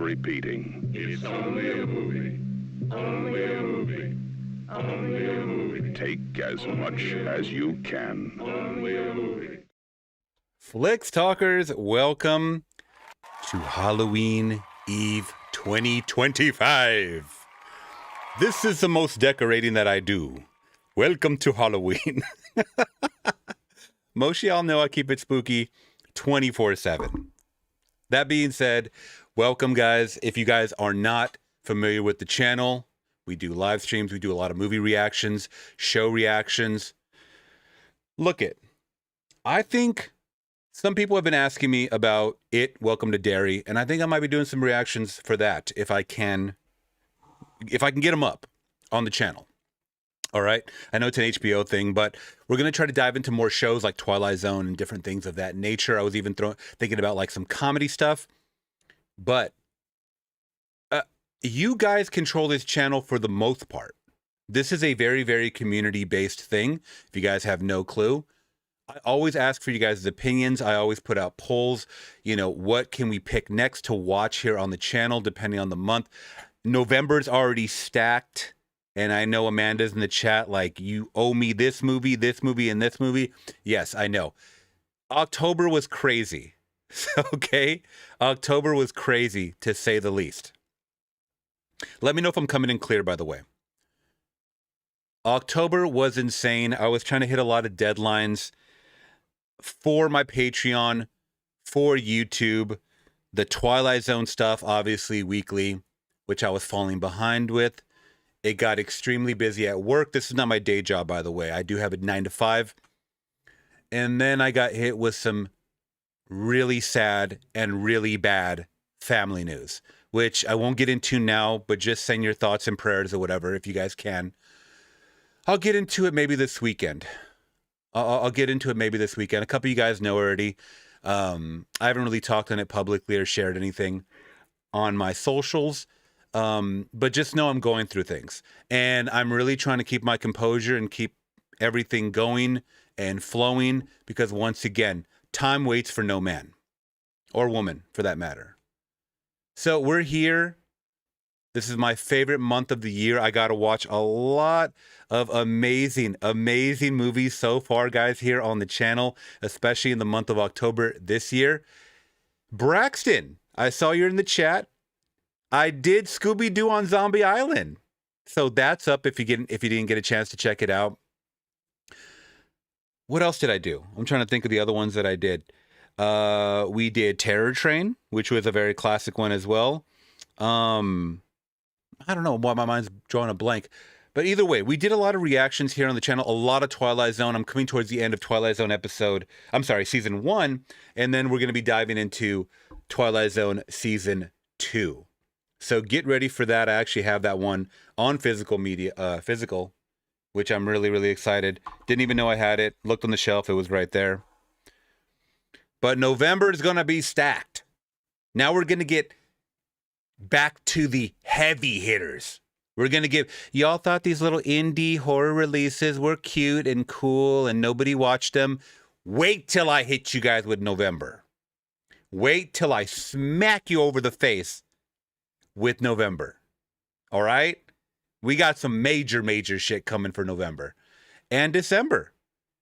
repeating. It's only a movie. Only a movie. Only a movie. Take as much as you can. Only a movie. Flicks Talkers, welcome to Halloween Eve 2025. This is the most decorating that I do. Welcome to Halloween. Most of y'all know I keep it spooky 24/7. That being said, welcome guys. If you guys are not familiar with the channel, we do live streams. We do a lot of movie reactions, show reactions. Look it. I think some people have been asking me about it, Welcome to Derry, and I think I might be doing some reactions for that if I can get them up on the channel. All right. I know it's an HBO thing, but we're going to try to dive into more shows like Twilight Zone and different things of that nature. I was even thinking about like some comedy stuff, but you guys control this channel for the most part. This is a very, very community-based thing. If you guys have no clue, I always ask for you guys' opinions. I always put out polls. You know, what can we pick next to watch here on the channel, depending on the month. November's already stacked. And I know Amanda's in the chat like, you owe me this movie, and this movie. Yes, I know. October was crazy. Okay? October was crazy, to say the least. Let me know if I'm coming in clear, by the way. October was insane. I was trying to hit a lot of deadlines for my Patreon, for YouTube, the Twilight Zone stuff, obviously weekly, which I was falling behind with. It got extremely busy at work. This is not my day job, by the way. I do have a 9 to 5. And then I got hit with some really sad and really bad family news, which I won't get into now, but just send your thoughts and prayers or whatever if you guys can. I'll get into it maybe this weekend. I'll get into it maybe this weekend. A couple of you guys know already. I haven't really talked on it publicly or shared anything on my socials. But just know I'm going through things. And I'm really trying to keep my composure and keep everything going and flowing because, once again, time waits for no man or woman for that matter. So we're here. This is my favorite month of the year. I got to watch a lot of amazing, amazing movies so far, guys, here on the channel, especially in the month of October this year. Braxton, I saw you're in the chat. I did Scooby-Doo on Zombie Island. So that's up if you didn't get a chance to check it out. What else did I do? I'm trying to think of the other ones that I did. We did Terror Train, which was a very classic one as well. I don't know why my mind's drawing a blank. But either way, we did a lot of reactions here on the channel, a lot of Twilight Zone. I'm coming towards the end of Twilight Zone season 1, and then we're going to be diving into Twilight Zone season 2. So get ready for that. I actually have that one on physical, which I'm really, really excited. Didn't even know I had it. Looked on the shelf. It was right there. But November is going to be stacked. Now we're going to get back to the heavy hitters. We're going to give... Y'all thought these little indie horror releases were cute and cool and nobody watched them. Wait till I hit you guys with November. Wait till I smack you over the face with November. All right? We got some major, major shit coming for November. And December.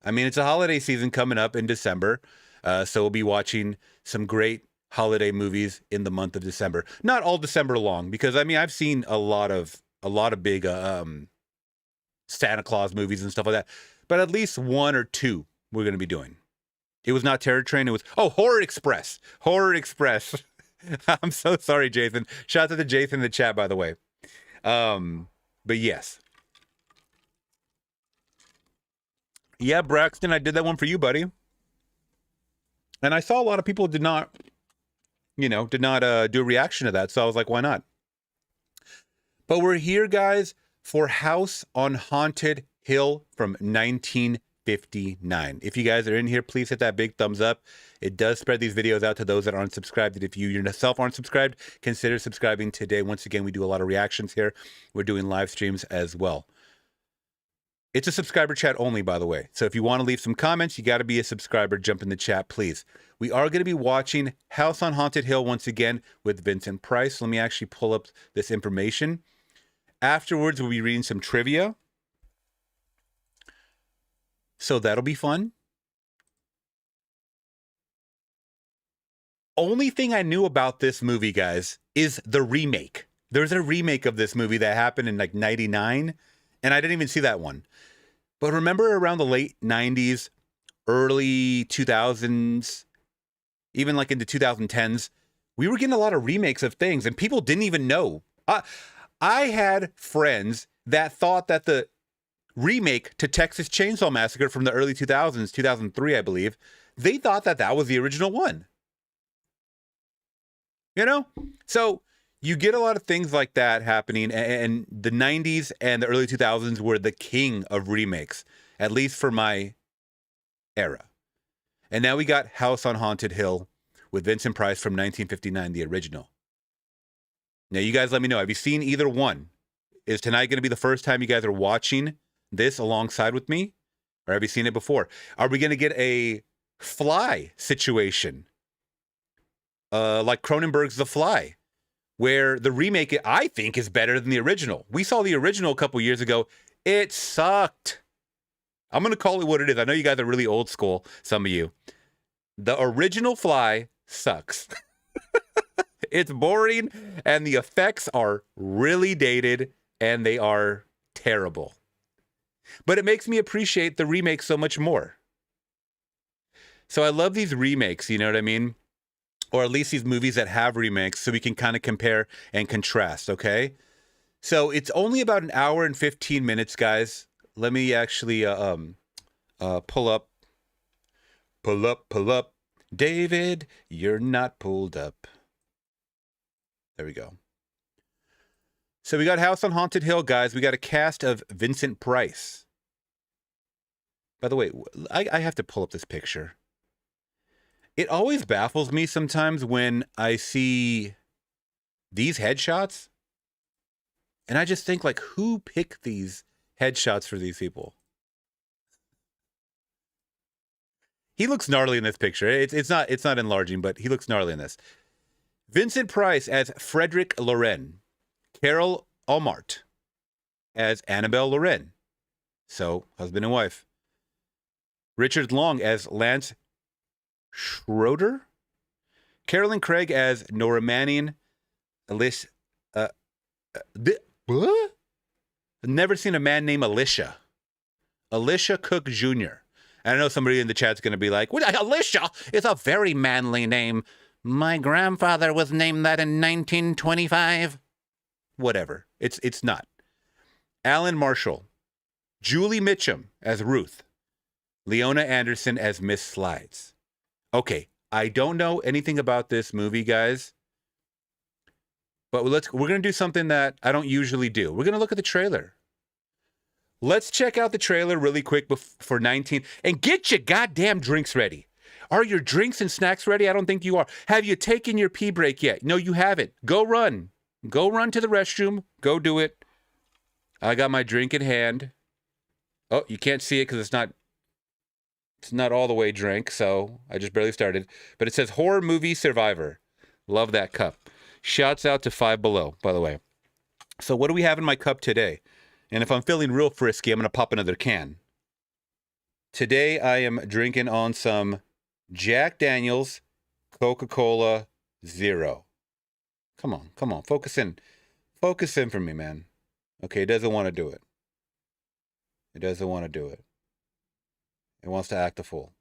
I mean, it's a holiday season coming up in December. So we'll be watching some great holiday movies in the month of December. Not all December long, because I mean, I've seen a lot of big Santa Claus movies and stuff like that. But at least 1 or 2 we're going to be doing. It was not Terror Train. It was, Horror Express. Horror Express. I'm so sorry, Jason. Shout out to Jason in the chat, by the way. But yes. Yeah, Braxton, I did that one for you, buddy. And I saw a lot of people did not do a reaction to that. So I was like, why not? But we're here, guys, for House on Haunted Hill from 1959. If you guys are in here, please hit that big thumbs up. It does spread these videos out to those that aren't subscribed. And if you yourself aren't subscribed, consider subscribing today. Once again, we do a lot of reactions here. We're doing live streams as well. It's a subscriber chat only, by the way. So if you want to leave some comments, you got to be a subscriber. Jump in the chat, please. We are going to be watching House on Haunted Hill once again with Vincent Price. Let me actually pull up this information. Afterwards, we'll be reading some trivia. So that'll be fun. Only thing I knew about this movie, guys, is the remake. There's a remake of this movie that happened in like 99, and I didn't even see that one. But remember around the late 90s, early 2000s, even like into 2010s, we were getting a lot of remakes of things, and people didn't even know. I had friends that thought that the remake to Texas Chainsaw Massacre from the early 2000s, 2003, I believe, they thought that that was the original one. You know? So you get a lot of things like that happening, and the 90s and the early 2000s were the king of remakes, at least for my era. And now we got House on Haunted Hill with Vincent Price from 1959, the original. Now, you guys let me know. Have you seen either one? Is tonight going to be the first time you guys are watching this alongside with me? Or have you seen it before? Are we going to get a Fly situation? Like Cronenberg's The Fly, where the remake, I think, is better than the original. We saw the original a couple years ago. It sucked. I'm going to call it what it is. I know you guys are really old school, some of you. The original Fly sucks. It's boring, and the effects are really dated, and they are terrible. But it makes me appreciate the remake so much more. So I love these remakes, you know what I mean? Or at least these movies that have remakes, so we can kind of compare and contrast, okay? So it's only about an hour and 15 minutes, guys. Let me actually pull up. David, you're not pulled up. There we go. So we got House on Haunted Hill, guys. We got a cast of Vincent Price. By the way, I have to pull up this picture. It always baffles me sometimes when I see these headshots. And I just think, like, who picked these headshots for these people? He looks gnarly in this picture. It's not enlarging, but he looks gnarly in this. Vincent Price as Frederick Loren. Carol Almart as Annabelle Loren. So, husband and wife. Richard Long as Lance Schroeder. Carolyn Craig as Nora Manning. Alicia. What? I've never seen a man named Alicia. Alicia Cook Jr. I know somebody in the chat's going to be like, Alicia is a very manly name. My grandfather was named that in 1925. Whatever. It's not. Alan Marshall. Julie Mitchum as Ruth. Leona Anderson as Miss Slides. Okay, I don't know anything about this movie, guys. But we're going to do something that I don't usually do. We're going to look at the trailer. Let's check out the trailer really quick for 19. And get your goddamn drinks ready. Are your drinks and snacks ready? I don't think you are. Have you taken your pee break yet? No, you haven't. Go run. Go run to the restroom. Go do it. I got my drink in hand. Oh, you can't see it because it's not all the way drink, so I just barely started. But it says Horror Movie Survivor. Love that cup. Shouts out to Five Below, by the way. So what do we have in my cup today? And if I'm feeling real frisky, I'm going to pop another can. Today I am drinking on some Jack Daniel's Coca-Cola Zero. Come on. Focus in. Focus in for me, man. Okay, it doesn't want to do it. It doesn't want to do it. It wants to act a fool.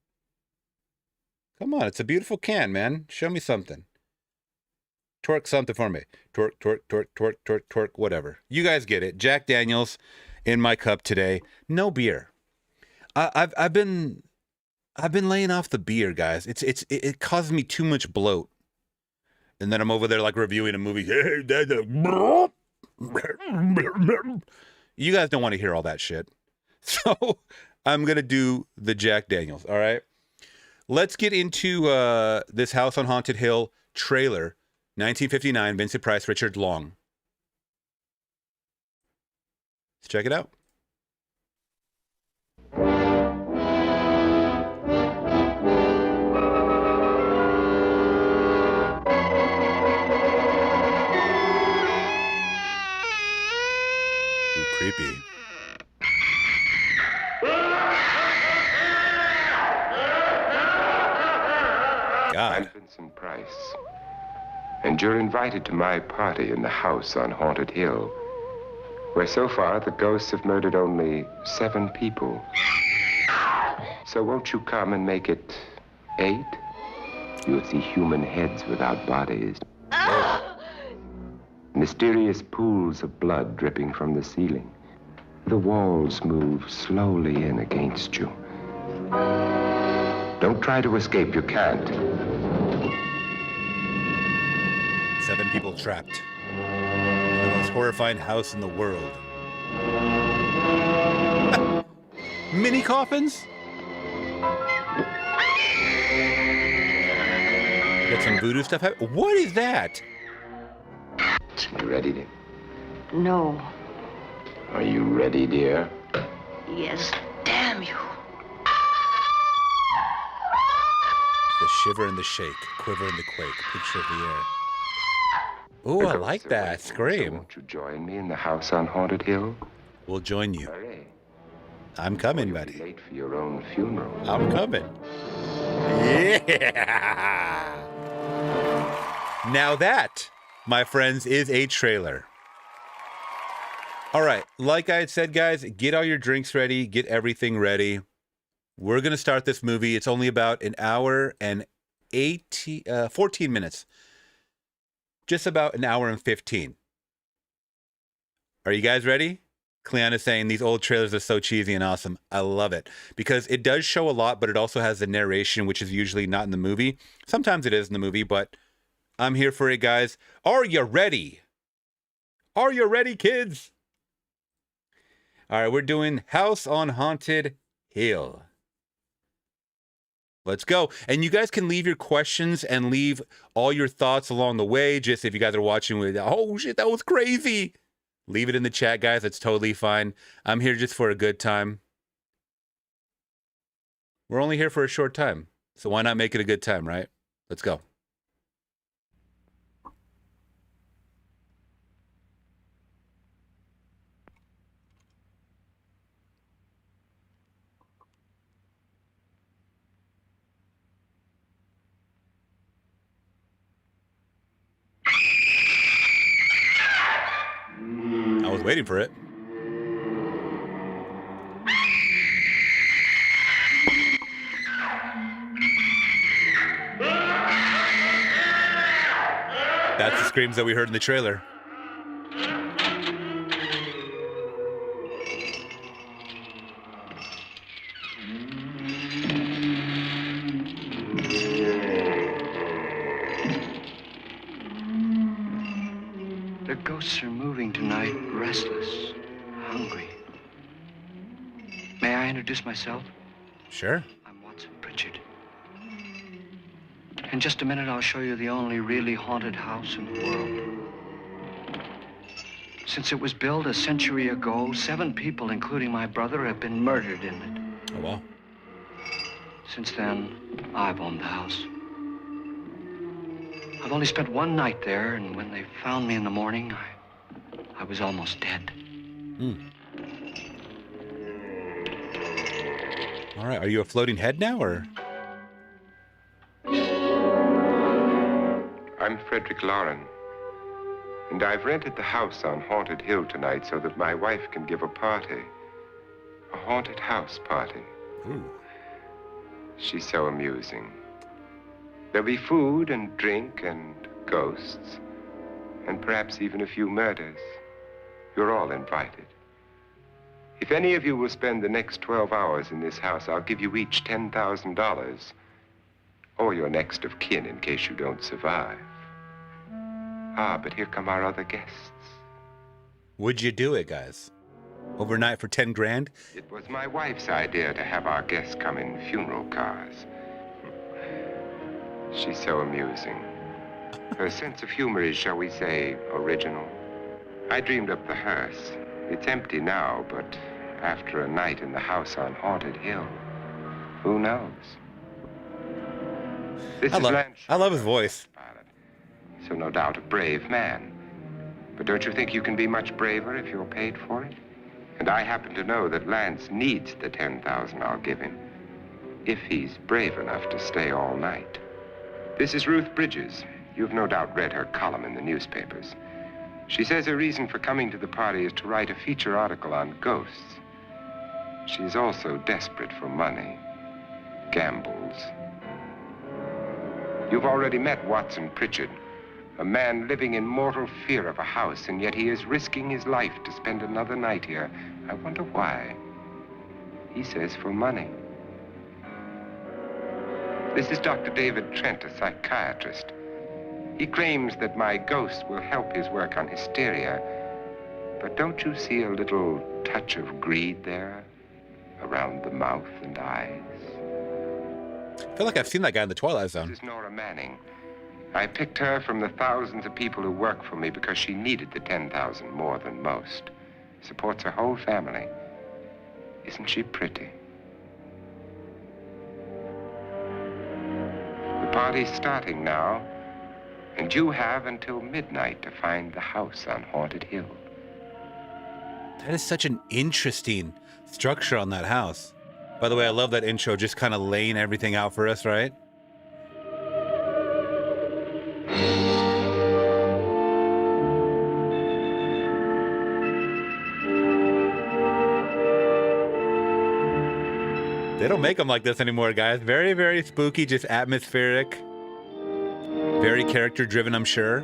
Come on, it's a beautiful can, man. Show me something. Twerk something for me. Twerk, whatever. You guys get it. Jack Daniel's in my cup today. No beer. I've been laying off the beer, guys. It causes me too much bloat. And then I'm over there like reviewing a movie. You guys don't want to hear all that shit. So I'm going to do the Jack Daniels, all right? Let's get into this House on Haunted Hill trailer. 1959, Vincent Price, Richard Long. Let's check it out. creepy. God. I'm Vincent Price, and you're invited to my party in the house on Haunted Hill, where so far the ghosts have murdered only 7 people. So won't you come and make it 8? You'll see human heads without bodies. Mysterious pools of blood dripping from the ceiling. The walls move slowly in against you. Don't try to escape, you can't. 7 people trapped in the most horrifying house in the world. Mini coffins? Got some voodoo stuff. What is that? You ready, dear? No. Are you ready, dear? Yes. Damn you. The shiver and the shake, quiver and the quake, picture of the air. Oh, I like that. So Scream. won't you join me in the house on Haunted Hill? We'll join you. Hooray. I'm coming, You'll be buddy. late for your own funeral. I'm coming. Yeah. Now that, my friends, is a trailer. All right, like I had said, guys, get all your drinks ready, get everything ready. We're going to start this movie. It's only about an hour and 14 minutes. Just about an hour and 15. Are you guys ready? Cleon is saying these old trailers are so cheesy and awesome. I love it because it does show a lot, but it also has the narration, which is usually not in the movie. Sometimes it is in the movie, but I'm here for it, guys. Are you ready? Are you ready, kids? All right, we're doing House on Haunted Hill. Let's go. And you guys can leave your questions and leave all your thoughts along the way. Just if you guys are watching with, oh shit, that was crazy. Leave it in the chat, guys. That's totally fine. I'm here just for a good time. We're only here for a short time. So why not make it a good time, right? Let's go. I was waiting for it. That's the screams that we heard in the trailer. The ghosts are moving tonight, restless, hungry. May I introduce myself? Sure. I'm Watson Pritchard. In just a minute, I'll show you the only really haunted house in the world. Since it was built a century ago, 7 people, including my brother, have been murdered in it. Oh, wow. Since then, I've owned the house. I've only spent one night there, and when they found me in the morning, I was almost dead. All right. Are you a floating head now, or? I'm Frederick and I've rented the house on Haunted Hill tonight so that my wife can give a party. A haunted house party. Ooh. She's so amusing. There'll be food and drink and ghosts, and perhaps even a few murders. You're all invited. If any of you will spend the next 12 hours in this house, I'll give you each $10,000, or your next of kin in case you don't survive. Ah, but here come our other guests. Would you do it, guys? Overnight for 10 grand? It was my wife's idea to have our guests come in funeral cars. She's so amusing. Her sense of humor is, shall we say, original. I dreamed up the hearse. It's empty now, but after a night in the house on Haunted Hill, who knows? This I is love Lance, his voice. pilot, so no doubt a brave man. But don't you think you can be much braver if you're paid for it? And I happen to know that Lance needs the 10,000 I'll give him, if he's brave enough to stay all night. This is Ruth Bridges. You've no doubt read her column in the newspapers. She says her reason for coming to the party is to write a feature article on ghosts. She's also desperate for money, gambles. You've already met Watson Pritchard, a man living in mortal fear of a house, and yet he is risking his life to spend another night here. I wonder why. He says for money. This is Dr. David Trent, a psychiatrist. He claims that my ghost will help his work on hysteria. But don't you see a little touch of greed there? Around the mouth and eyes? I feel like I've seen that guy in the Twilight Zone. This is Nora Manning. I picked her from the thousands of people who work for me because she needed the 10,000 more than most. Supports her whole family. Isn't she pretty? The party's starting now, and you have until midnight to find the house on Haunted Hill. That is such an interesting structure on that house. By the way, I love that intro, just kind of laying everything out for us, right? They don't make them like this anymore, guys. Very, very spooky, just atmospheric. Very character-driven, I'm sure.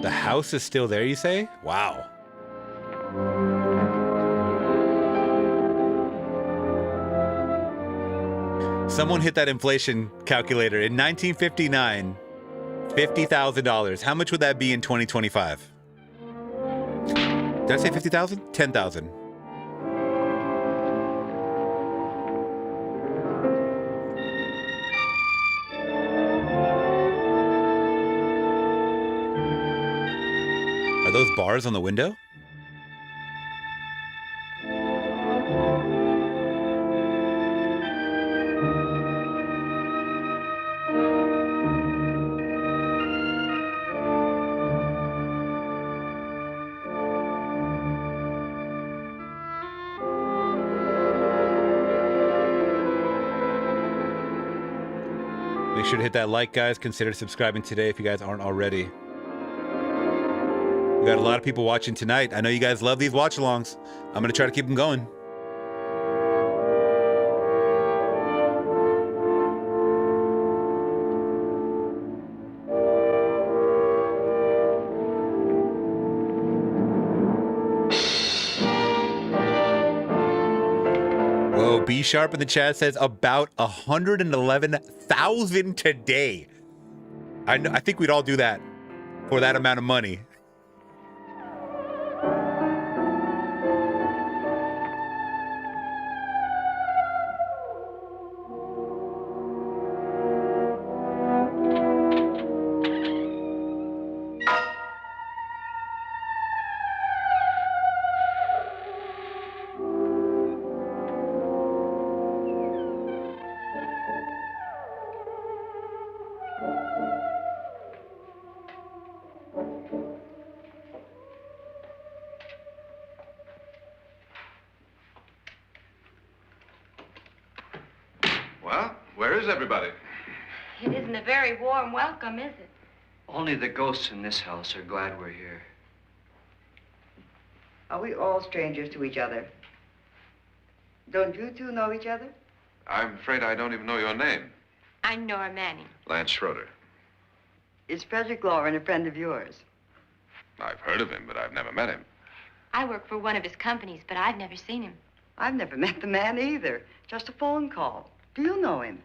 The house is still there, you say? Wow. Someone hit that inflation calculator. In 1959, $50,000. How much would that be in 2025? Did I say 50,000? 10,000. Are those bars on the window? Make sure to hit that like, guys. Consider subscribing today if you guys aren't already. We got a lot of people watching tonight. I know you guys love these watch-alongs. I'm going to try to keep them going. Whoa, B Sharp in the chat says about 111,000 today. I think we'd all do that for that amount of money. Well, where is everybody? It isn't a very warm welcome, is it? Only the ghosts in this house are glad we're here. Are we all strangers to each other? Don't you two know each other? I'm afraid I don't even know your name. I'm Nora Manning. Lance Schroeder. Is Frederick Lauren a friend of yours? I've heard of him, but I've never met him. I work for one of his companies, but I've never seen him. I've never met the man either. Just a phone call. Do you know him?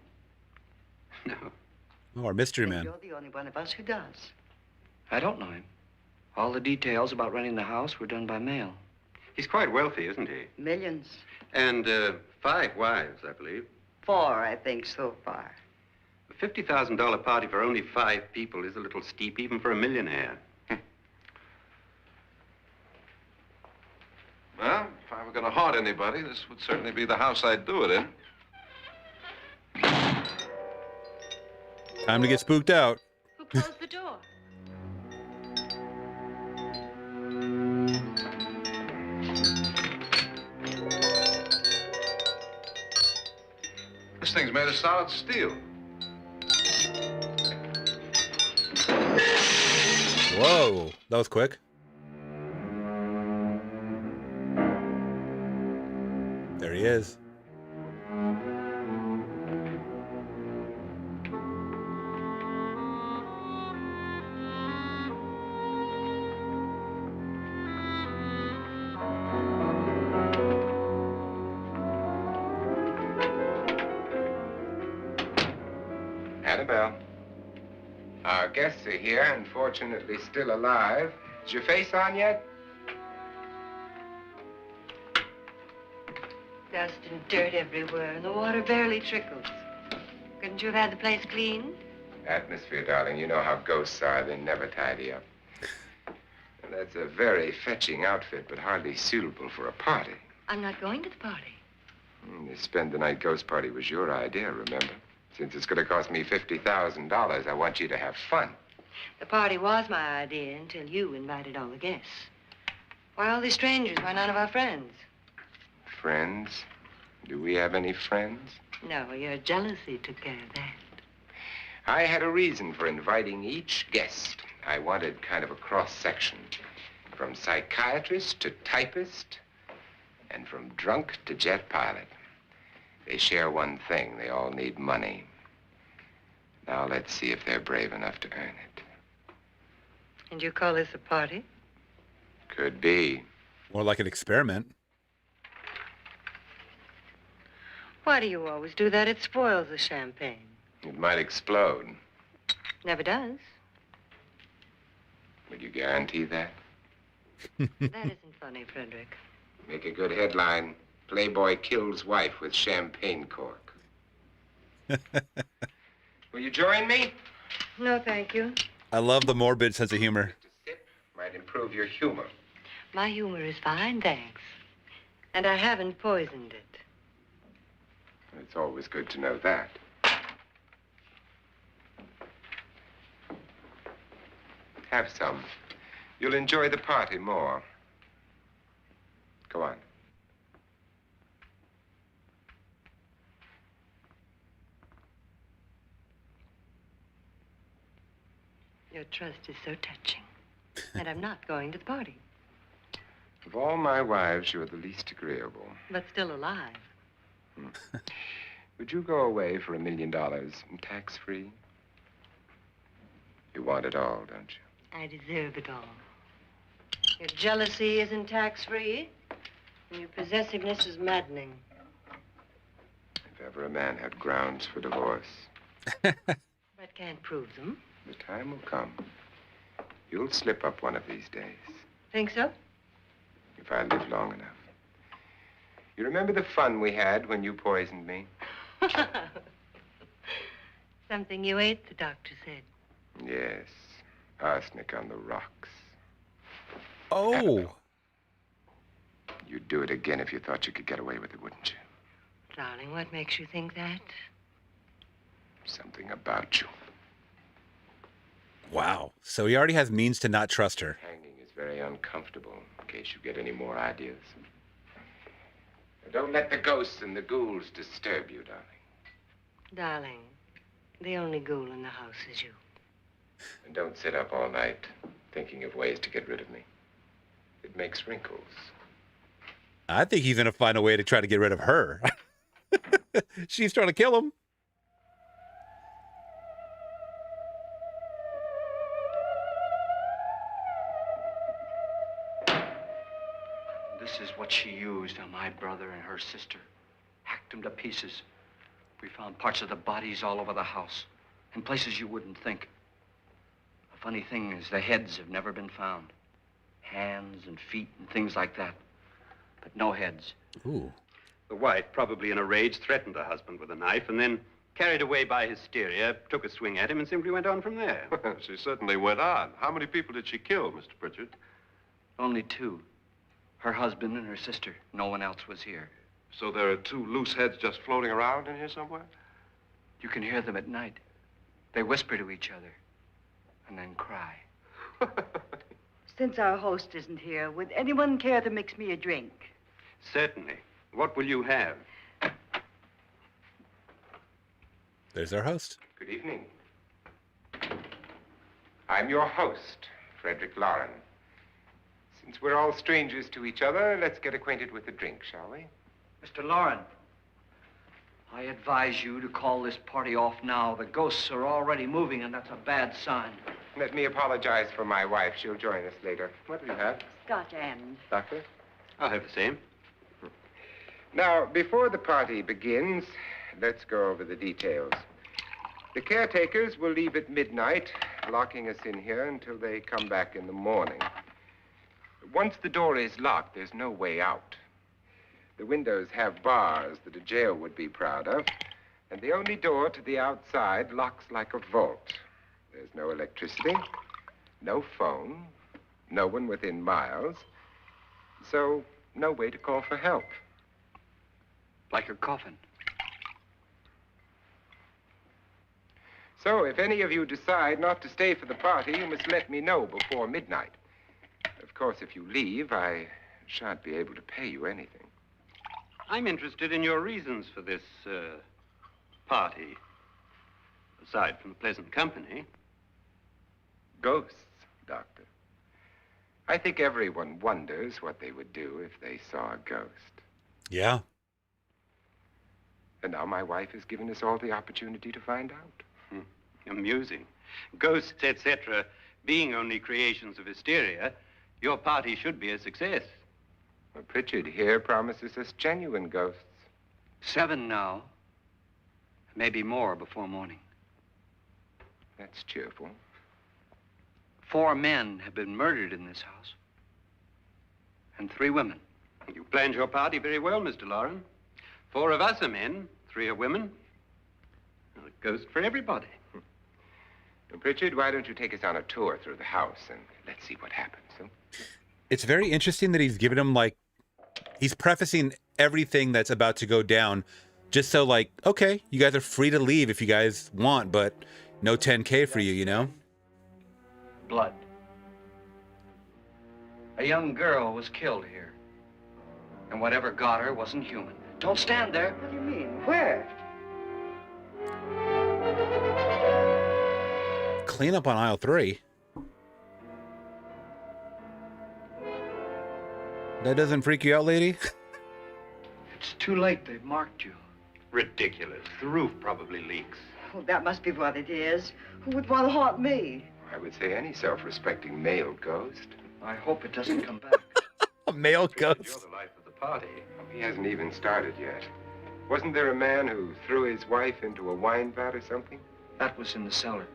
No, Oh, our mystery Then man. You're the only one of us who does. I don't know him. All the details about renting the house were done by mail. He's quite wealthy, isn't he? Millions. And 5 wives, I believe. 4, I think, so far. A $50,000 party for only 5 people is a little steep, even for a millionaire. Well, if I were going to haunt anybody, this would certainly be the house I'd do it in. Time to get spooked out. Who closed the door? This thing's made of solid steel. Whoa, that was quick. There he is. Annabelle. Our guests are here, unfortunately still alive. Is your face on yet? Dust and dirt everywhere, and the water barely trickles. Couldn't you have had the place cleaned? Atmosphere, darling. You know how ghosts are. They never tidy up. And that's a very fetching outfit, but hardly suitable for a party. I'm not going to the party. The spend-the-night ghost party was your idea, remember? Since it's going to cost me $50,000, I want you to have fun. The party was my idea until you invited all the guests. Why all these strangers? Why none of our friends? Friends? Do we have any friends? No, your jealousy took care of that. I had a reason for inviting each guest. I wanted kind of a cross-section. From psychiatrist to typist, and from drunk to jet pilot. They share one thing. They all need money. Now let's see if they're brave enough to earn it. And you call this a party? Could be. More like an experiment. Why do you always do that? It spoils the champagne. It might explode. Never does. Would you guarantee that? That isn't funny, Frederick. Make a good headline. Playboy kills wife with champagne cork. Will you join me? No, thank you. I love the morbid sense of humor. Just a sip might improve your humor. My humor is fine, thanks. And I haven't poisoned it. It's always good to know that. Have some. You'll enjoy the party more. Go on. Your trust is so touching. And I'm not going to the party. Of all my wives, you're the least agreeable. But still alive. Would you go away for $1 million and tax-free? You want it all, don't you? I deserve it all. Your jealousy isn't tax-free. And your possessiveness is maddening. If ever a man had grounds for divorce, But can't prove them. the time will come. You'll slip up one of these days, Think so? if I live long enough. You remember the fun we had when you poisoned me? Something you ate, the doctor said. Yes, arsenic on the rocks. Oh. You'd do it again if you thought you could get away with it, wouldn't you? Darling, what makes you think that? Something about you. Wow. So he already has means to not trust her. Hanging is very uncomfortable, in case you get any more ideas. Don't let the ghosts and the ghouls disturb you, darling. Darling, the only ghoul in the house is you. And don't sit up all night thinking of ways to get rid of me. It makes wrinkles. I think he's going to find a way to try to get rid of her. She's trying to kill him. This is what she used on my brother and her sister. Hacked them to pieces. We found parts of the bodies all over the house. In places you wouldn't think. The funny thing is the heads have never been found. Hands and feet and things like that. But no heads. Ooh. The wife, probably in a rage, threatened the husband with a knife and then, carried away by hysteria, took a swing at him and simply went on from there. She certainly went on. How many people did she kill, Mr. Pritchard? Only two. Her husband and her sister. No one else was here. So there are two loose heads just floating around in here somewhere? You can hear them at night. They whisper to each other and then cry. Since our host isn't here, would anyone care to mix me a drink? Certainly. What will you have? There's our host. Good evening. I'm your host, Frederick Lauren. Since we're all strangers to each other, let's get acquainted with the drink, shall we? Mr. Lauren, I advise you to call this party off now. The ghosts are already moving, and that's a bad sign. Let me apologize for my wife. She'll join us later. What do you have? Scotch and. Doctor? I'll have the same. Now, before the party begins, let's go over the details. The caretakers will leave at midnight, locking us in here until they come back in the morning. Once the door is locked, there's no way out. The windows have bars that a jail would be proud of, and the only door to the outside locks like a vault. There's no electricity, no phone, no one within miles, so no way to call for help. Like a coffin. So if any of you decide not to stay for the party, you must let me know before midnight. Of course, if you leave, I shan't be able to pay you anything. I'm interested in your reasons for this, party. Aside from pleasant company. Ghosts, Doctor. I think everyone wonders what they would do if they saw a ghost. Yeah. And now my wife has given us all the opportunity to find out. Amusing. Ghosts, etc., being only creations of hysteria, your party should be a success. Well, Pritchard here promises us genuine ghosts. 7 now. Maybe more before morning. That's cheerful. 4 men have been murdered in this house. And 3 women. You planned your party very well, Mr. Lauren. 4 of us are men, 3 are women. A ghost for everybody. Well, Pritchard, why don't you take us on a tour through the house and let's see what happens, huh? It's very interesting that he's given him, like, he's prefacing everything that's about to go down just so, like, okay, you guys are free to leave if you guys want, but no 10K for you, you know? Blood. A young girl was killed here. And whatever got her wasn't human. Don't stand there. What do you mean? Where? Clean up on aisle 3. That doesn't freak you out, lady? It's too late. They've marked you. Ridiculous. The roof probably leaks. Oh, that must be what it is. Who would want to haunt me? I would say any self-respecting male ghost. I hope it doesn't come back. A male You're ghost. the life of the party. He hasn't even started yet. Wasn't there a man who threw his wife into a wine vat or something? That was in the cellar.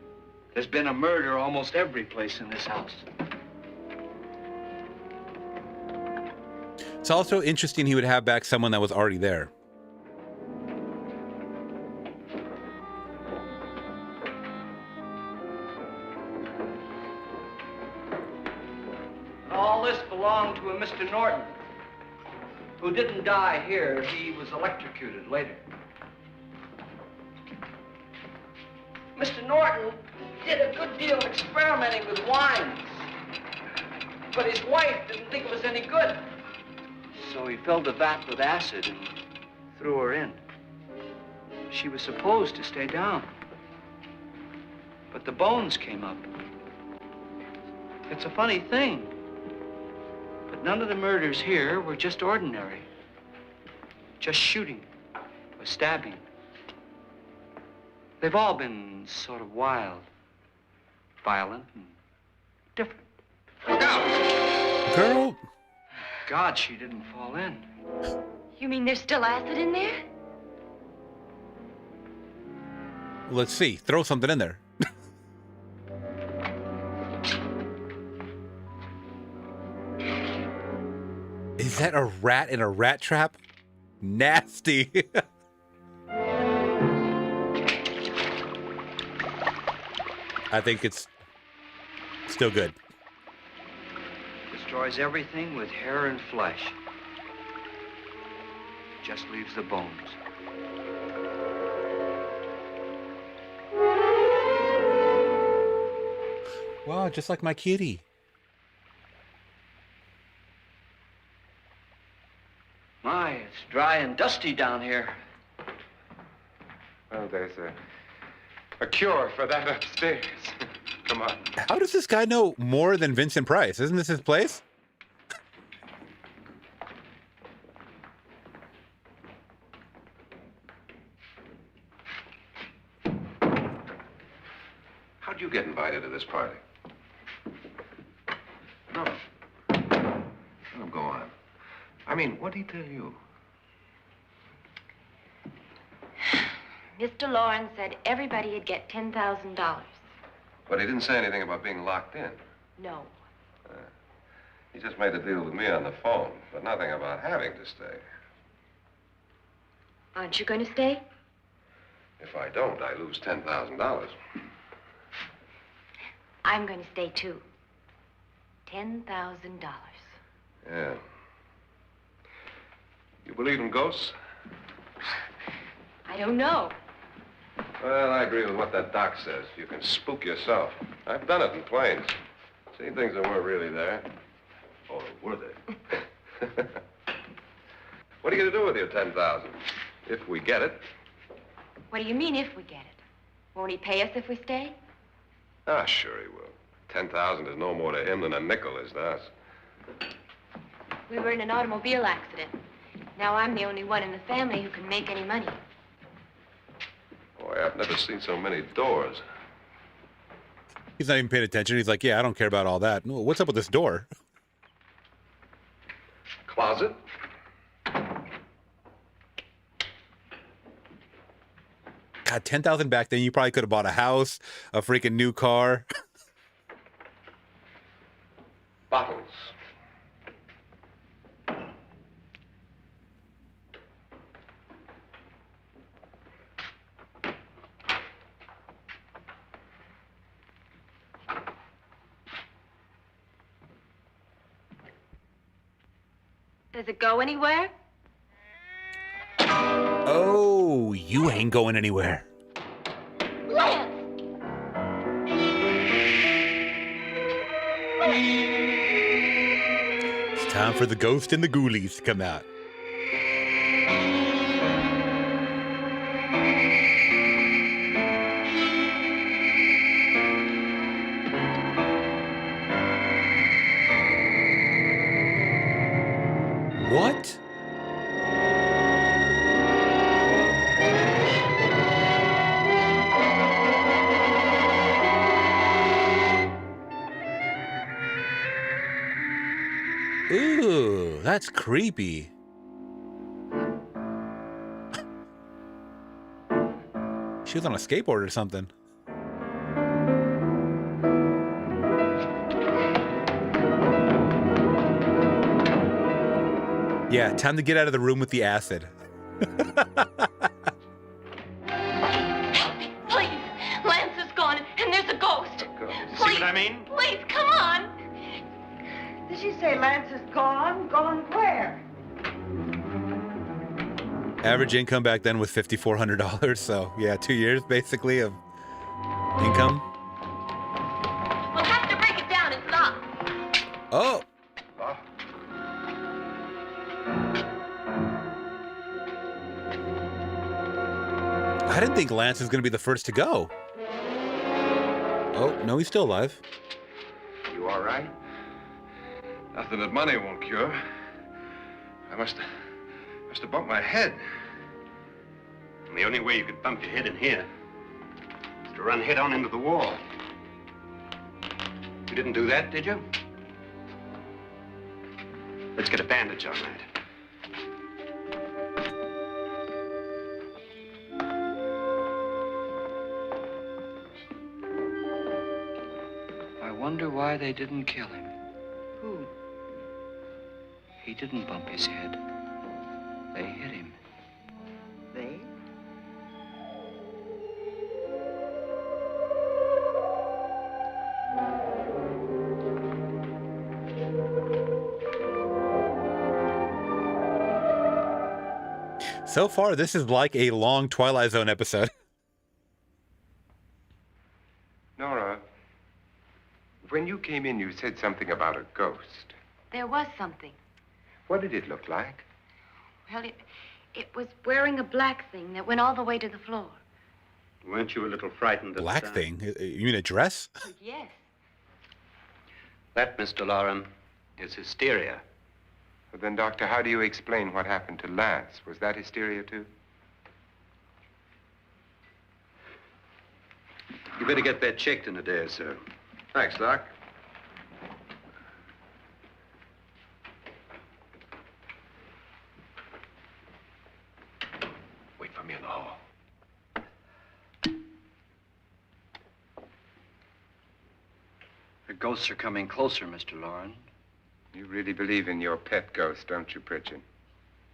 There's been a murder almost every place in this house. It's also interesting he would have back someone that was already there. All this belonged to a Mr. Norton, who didn't die here. He was electrocuted later. Mr. Norton did a good deal of experimenting with wines, but his wife didn't think it was any good. So he filled the vat with acid and threw her in. She was supposed to stay down, but the bones came up. It's a funny thing, but none of the murders here were just ordinary. Just shooting or stabbing. They've all been sort of wild, violent, and different. Look out! Girl. God, she didn't fall in. You mean there's still acid in there? Let's see. Throw something in there. Is that a rat in a rat trap? Nasty. I think it's still good. Destroys everything with hair and flesh. Just leaves the bones. Wow, just like my kitty. My, it's dry and dusty down here. Well, there's a cure for that upstairs. Come on. How does this guy know more than Vincent Price? Isn't this his place? How'd you get invited to this party? No. No, go on. I mean, what'd he tell you? Mr. Lawrence said everybody'd get $10,000. But he didn't say anything about being locked in. No. He just made a deal with me on the phone, but nothing about having to stay. Aren't you going to stay? If I don't, I lose $10,000. I'm going to stay, too. $10,000. Yeah. You believe in ghosts? I don't know. Well, I agree with what that doc says. You can spook yourself. I've done it in planes. Seen things that weren't really there. Or were they? What are you going to do with your $10,000? If we get it. What do you mean, if we get it? Won't he pay us if we stay? Ah, sure he will. 10,000 is no more to him than a nickel is to us. We were in an automobile accident. Now I'm the only one in the family who can make any money. Boy, I've never seen so many doors. He's not even paying attention. He's like, yeah, I don't care about all that. No, what's up with this door? Closet? God, 10,000 back then, you probably could have bought a house, a freaking new car. Bottles. Does it go anywhere? Oh, you ain't going anywhere. Lance! It's time for the ghost and the ghoulies to come out. What? Ooh, that's creepy. She was on a skateboard or something. Yeah, time to get out of the room with the acid. Please, Lance is gone and there's a ghost. See what I mean? Please, come on. Did she say Lance is gone? Gone where? Average income back then was $5,400. So, yeah, 2 years basically of income. We'll have to break it down and stop. Oh. I didn't think Lance was going to be the first to go. Oh, no, he's still alive. You all right? Nothing that money won't cure. I must have bumped my head. And the only way you could bump your head in here is to run head on into the wall. You didn't do that, did you? Let's get a bandage on that. I wonder why they didn't kill him. Who? He didn't bump his head. They hit him. They? So far, this is like a long Twilight Zone episode. Nora, When you came in, you said something about a ghost. There was something. What did it look like? Well, it was wearing a black thing that went all the way to the floor. Weren't you a little frightened at Black the time? thing? You mean a dress? Yes. That, Mr. Lauren, is hysteria. Well, then, Doctor, how do you explain what happened to Lance? Was that hysteria, too? You better get that checked in a day or so. Thanks, Doc. Wait for me in the hall. The ghosts are coming closer, Mr. Lauren. You really believe in your pet ghost, don't you, Pritchard?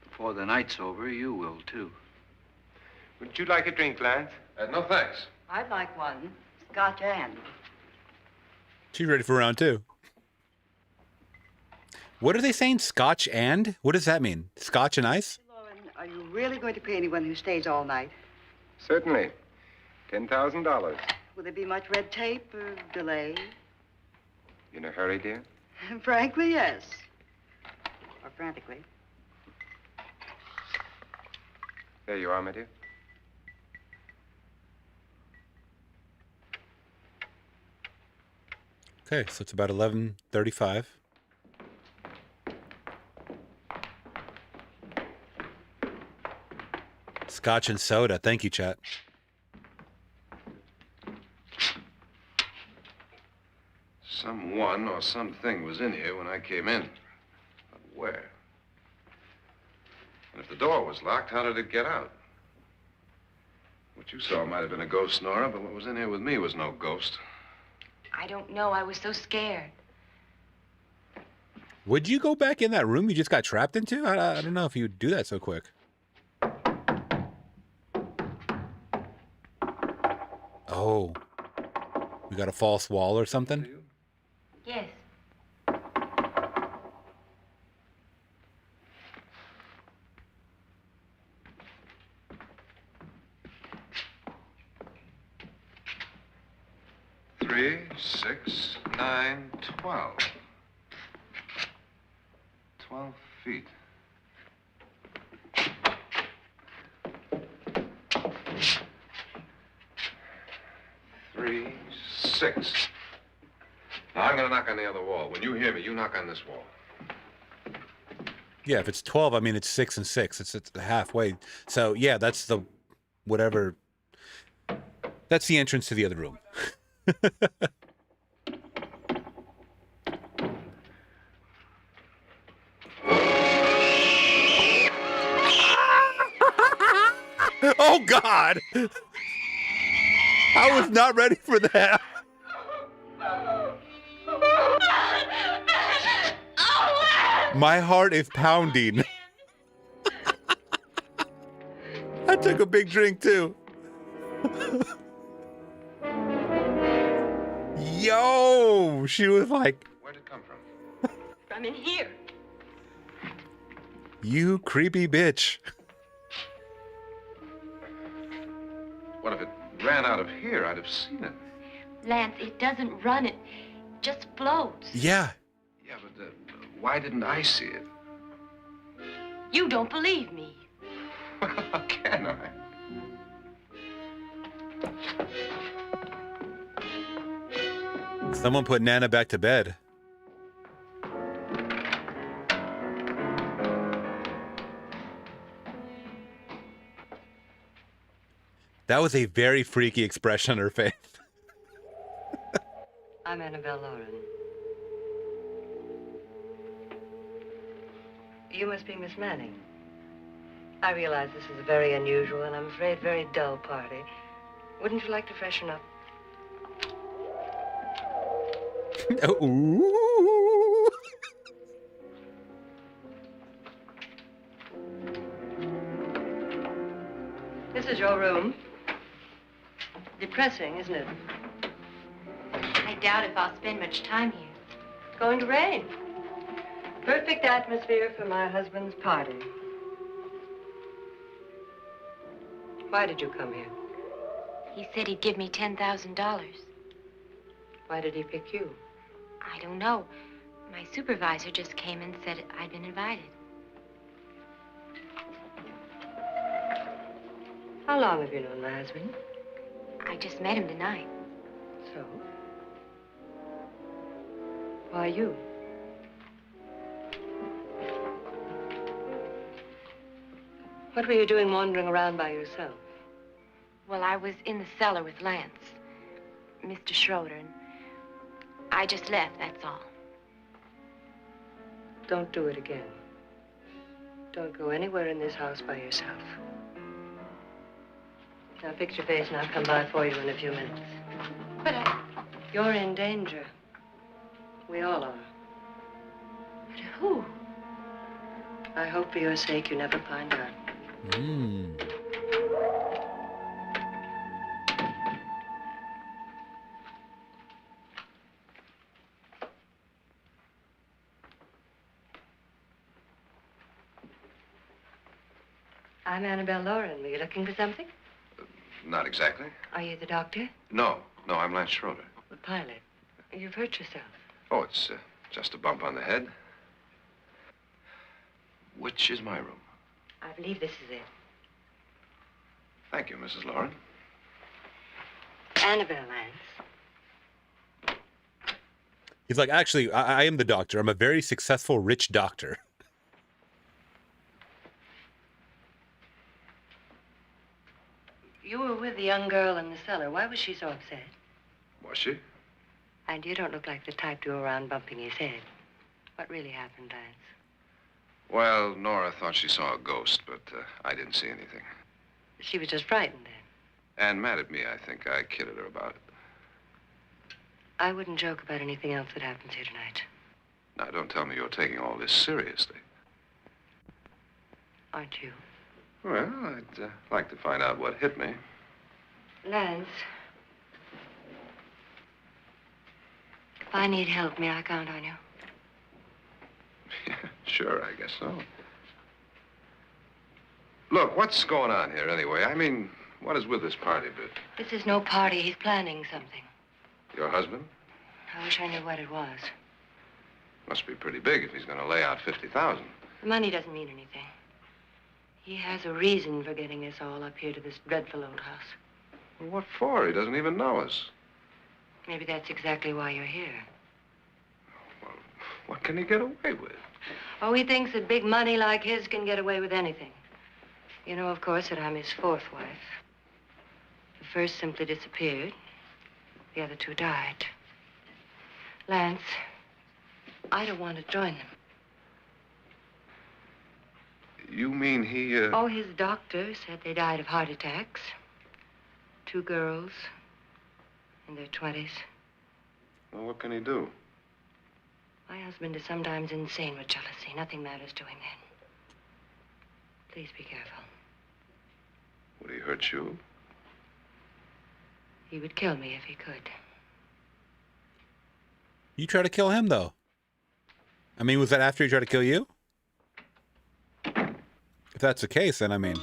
Before the night's over, you will, too. Would you like a drink, Lance? No, thanks. I'd like one. Scotch and. She's ready for round two. What are they saying? Scotch and? What does that mean? Scotch and ice? Lauren, are you really going to pay anyone who stays all night? Certainly. $10,000. Will there be much red tape or delay? You in a hurry, dear? Frankly, yes. Or frantically. There you are, my dear. Okay, so it's about 11:35. Scotch and soda. Thank you, chat. Someone or something was in here when I came in. But where? And if the door was locked, how did it get out? What you saw might have been a ghost, Nora, but what was in here with me was no ghost. I don't know. I was so scared. Would you go back in that room you just got trapped into? I don't know if you'd do that so quick. Oh. We got a false wall or something? Yes. Three, 6, 9, 12. 12 feet. Three, 6. Now, I'm going to knock on the other wall. When you hear me, you knock on this wall. Yeah, if it's 12, I mean, it's 6 and 6. It's halfway. So, yeah, that's the whatever. That's the entrance to the other room. Oh, God. I was not ready for that. My heart is pounding. I took a big drink, too. Yo, she was like, Where'd it come from? I'm in here. you creepy bitch. What if it ran out of here? I'd have seen it. Lance, it doesn't run. It just floats. Yeah. Yeah, but why didn't I see it? You don't believe me. How can I? Someone put Nana back to bed. That was a very freaky expression on her face. I'm Annabelle Lauren. You must be Miss Manning. I realize this is a very unusual and I'm afraid very dull party. Wouldn't you like to freshen up? Ooh. This is your room. Depressing, isn't it? I doubt if I'll spend much time here. It's going to rain. Perfect atmosphere for my husband's party. Why did you come here? He said he'd give me $10,000. Why did he pick you? don't know. My supervisor just came and said I'd been invited. How long have you known my husband? I just met him tonight. So? Why you? What were you doing wandering around by yourself? Well, I was in the cellar with Lance, Mr. Schroeder, and I just left, that's all. Don't do it again. Don't go anywhere in this house by yourself. Now fix your face and I'll come by for you in a few minutes. But You're in danger. We all are. But who? I hope for your sake you never find out. I'm Annabelle Lauren. Were you looking for something? Not exactly. Are you the doctor? No, I'm Lance Schroeder. The pilot. You've hurt yourself. Oh, it's just a bump on the head. Which is my room? I believe this is it. Thank you, Mrs. Lauren. Annabelle, Lance. He's like, actually, I am the doctor. I'm a very successful, rich doctor. You were with the young girl in the cellar. Why was she so upset? Was she? And you don't look like the type to go around bumping his head. What really happened, Lance? Well, Nora thought she saw a ghost, but I didn't see anything. She was just frightened then. And mad at me, I think. I kidded her about it. I wouldn't joke about anything else that happens here tonight. Now, don't tell me you're taking all this seriously. Aren't you? Well, I'd like to find out what hit me. Lance. If I need help, may I count on you? Yeah, sure, I guess so. Look, what's going on here anyway? I mean, what is with this party bit? This is no party. He's planning something. Your husband? I wish I knew what it was. Must be pretty big if he's going to lay out 50,000. The money doesn't mean anything. He has a reason for getting us all up here to this dreadful old house. Well, what for? He doesn't even know us. Maybe that's exactly why you're here. Well, what can he get away with? Oh, he thinks that big money like his can get away with anything. You know, of course, that I'm his fourth wife. The first simply disappeared. The other two died. Lance, I don't want to join them. You mean he, Oh, his doctor said they died of heart attacks. 2 girls in their 20s. Well, what can he do? My husband is sometimes insane with jealousy. Nothing matters to him then. Please be careful. Would he hurt you? He would kill me if he could. You try to kill him, though. I mean, was that after he tried to kill you? If that's the case, then I mean...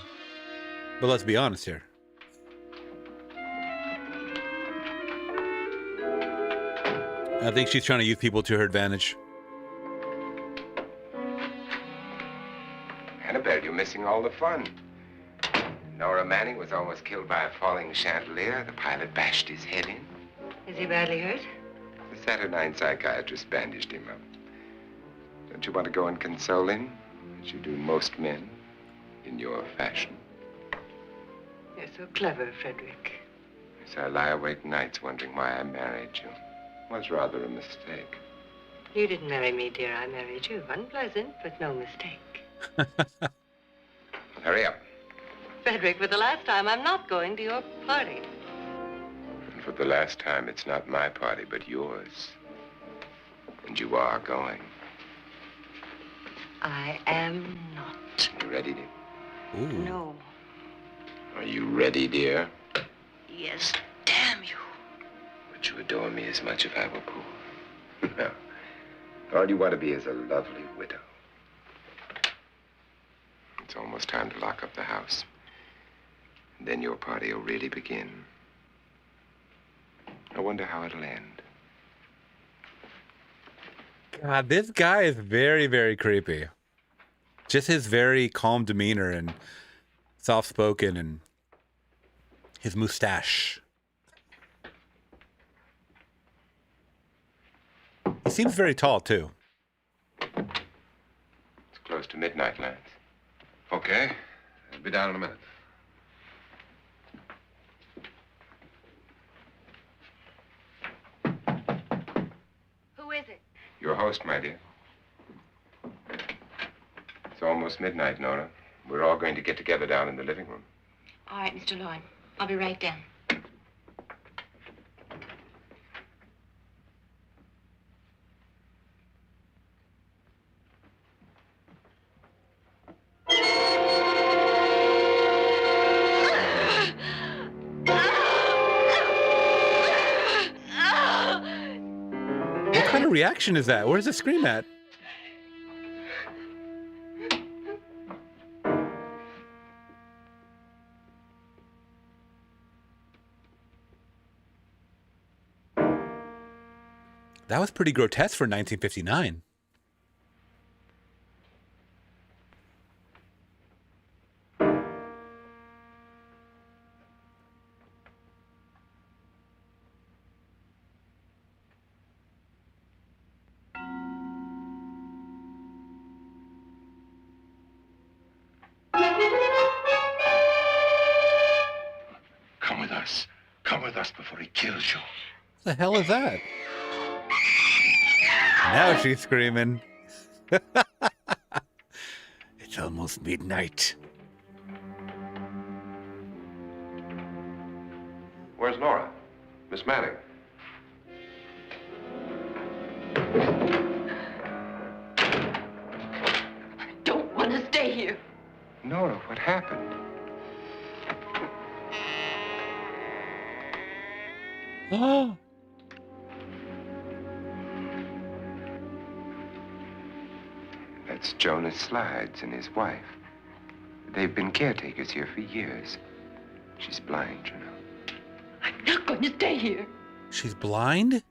But let's be honest here. I think she's trying to use people to her advantage. Annabelle, you're missing all the fun. Nora Manning was almost killed by a falling chandelier. The pilot bashed his head in. Is he badly hurt? The Saturnine psychiatrist bandaged him up. Don't you want to go and console him, as you do most men, in your fashion? You're so clever, Frederick. So I lie awake nights wondering why I married you. It was rather a mistake. You didn't marry me, dear. I married you. Unpleasant, but no mistake. Hurry up. Frederick, for the last time, I'm not going to your party. And for the last time, it's not my party, but yours. And you are going. I am not. You ready, dear? Ooh. No. Are you ready, dear? Yes, damn you. Would you adore me as much if I were poor? No. All you want to be is a lovely widow. It's almost time to lock up the house. And then your party will really begin. I wonder how it'll end. God, this guy is very, very creepy. Just his very calm demeanor and soft-spoken and his mustache. He seems very tall, too. It's close to midnight, Lance. Okay. I'll be down in a minute. Who is it? Your host, my dear. It's almost midnight, Nora. We're all going to get together down in the living room. All right, Mr. Lloyd. I'll be right down. What kind of reaction is that? Where's the scream at? That was pretty grotesque for 1959. Come with us. Come with us before he kills you. What the hell is that? Now she's screaming. It's almost midnight. Where's Nora? Miss Manning. I don't want to stay here. Nora, what happened? Oh. That's Jonas Slides and his wife. They've been caretakers here for years. She's blind, you know. I'm not going to stay here. She's blind?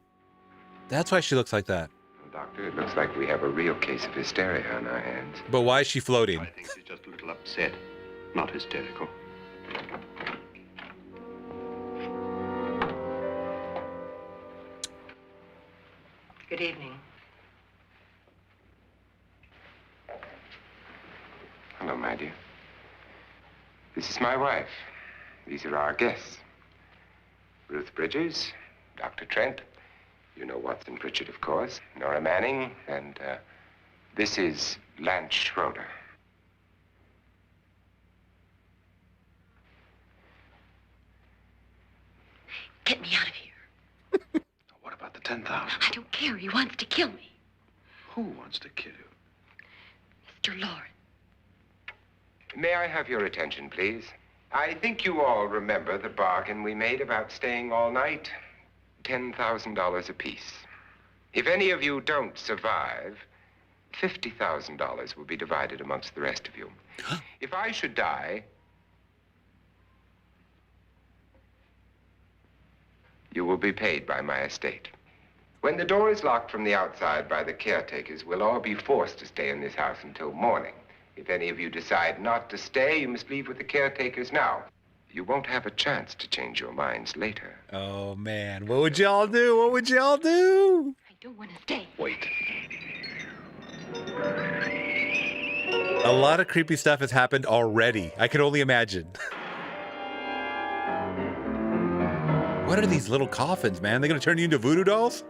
That's why she looks like that. Well, Doctor, it looks like we have a real case of hysteria on our hands. But why is she floating? I think she's just a little upset, not hysterical. Good evening. Hello, my dear. This is my wife. These are our guests. Ruth Bridges, Dr. Trent. You know Watson Pritchard, of course. Nora Manning, and this is Lance Schroeder. Get me out of here. What about the 10,000? I don't care. He wants to kill me. Who wants to kill you? Mr. Lawrence. May I have your attention, please? I think you all remember the bargain we made about staying all night. $10,000 apiece. If any of you don't survive, $50,000 will be divided amongst the rest of you. If I should die, you will be paid by my estate. When the door is locked from the outside by the caretakers, we'll all be forced to stay in this house until morning. If any of you decide not to stay, you must leave with the caretakers now. You won't have a chance to change your minds later. Oh, man. What would y'all do? What would y'all do? I don't want to stay. Wait. A lot of creepy stuff has happened already. I can only imagine. What are these little coffins, man? They're going to turn you into voodoo dolls?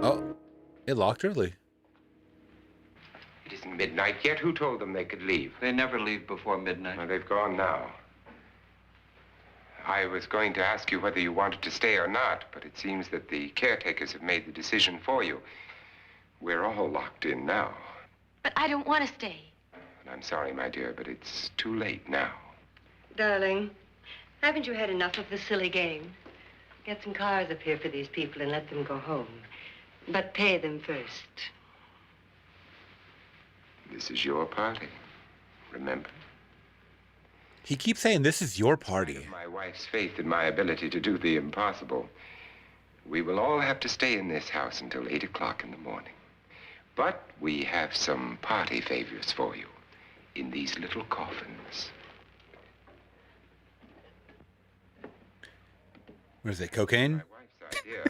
Oh, it locked early. It isn't midnight yet. Who told them they could leave? They never leave before midnight. Well, they've gone now. I was going to ask you whether you wanted to stay or not, but it seems that the caretakers have made the decision for you. We're all locked in now. But I don't want to stay. And I'm sorry, my dear, but it's too late now. Darling, haven't you had enough of the silly game? Get some cars up here for these people and let them go home. But pay them first. This is your party, remember? He keeps saying this is your In spite party. of my wife's faith in my ability to do the impossible, we will all have to stay in this house until 8 o'clock in the morning. But we have some party favors for you in these little coffins. What is it, cocaine? My wife's idea.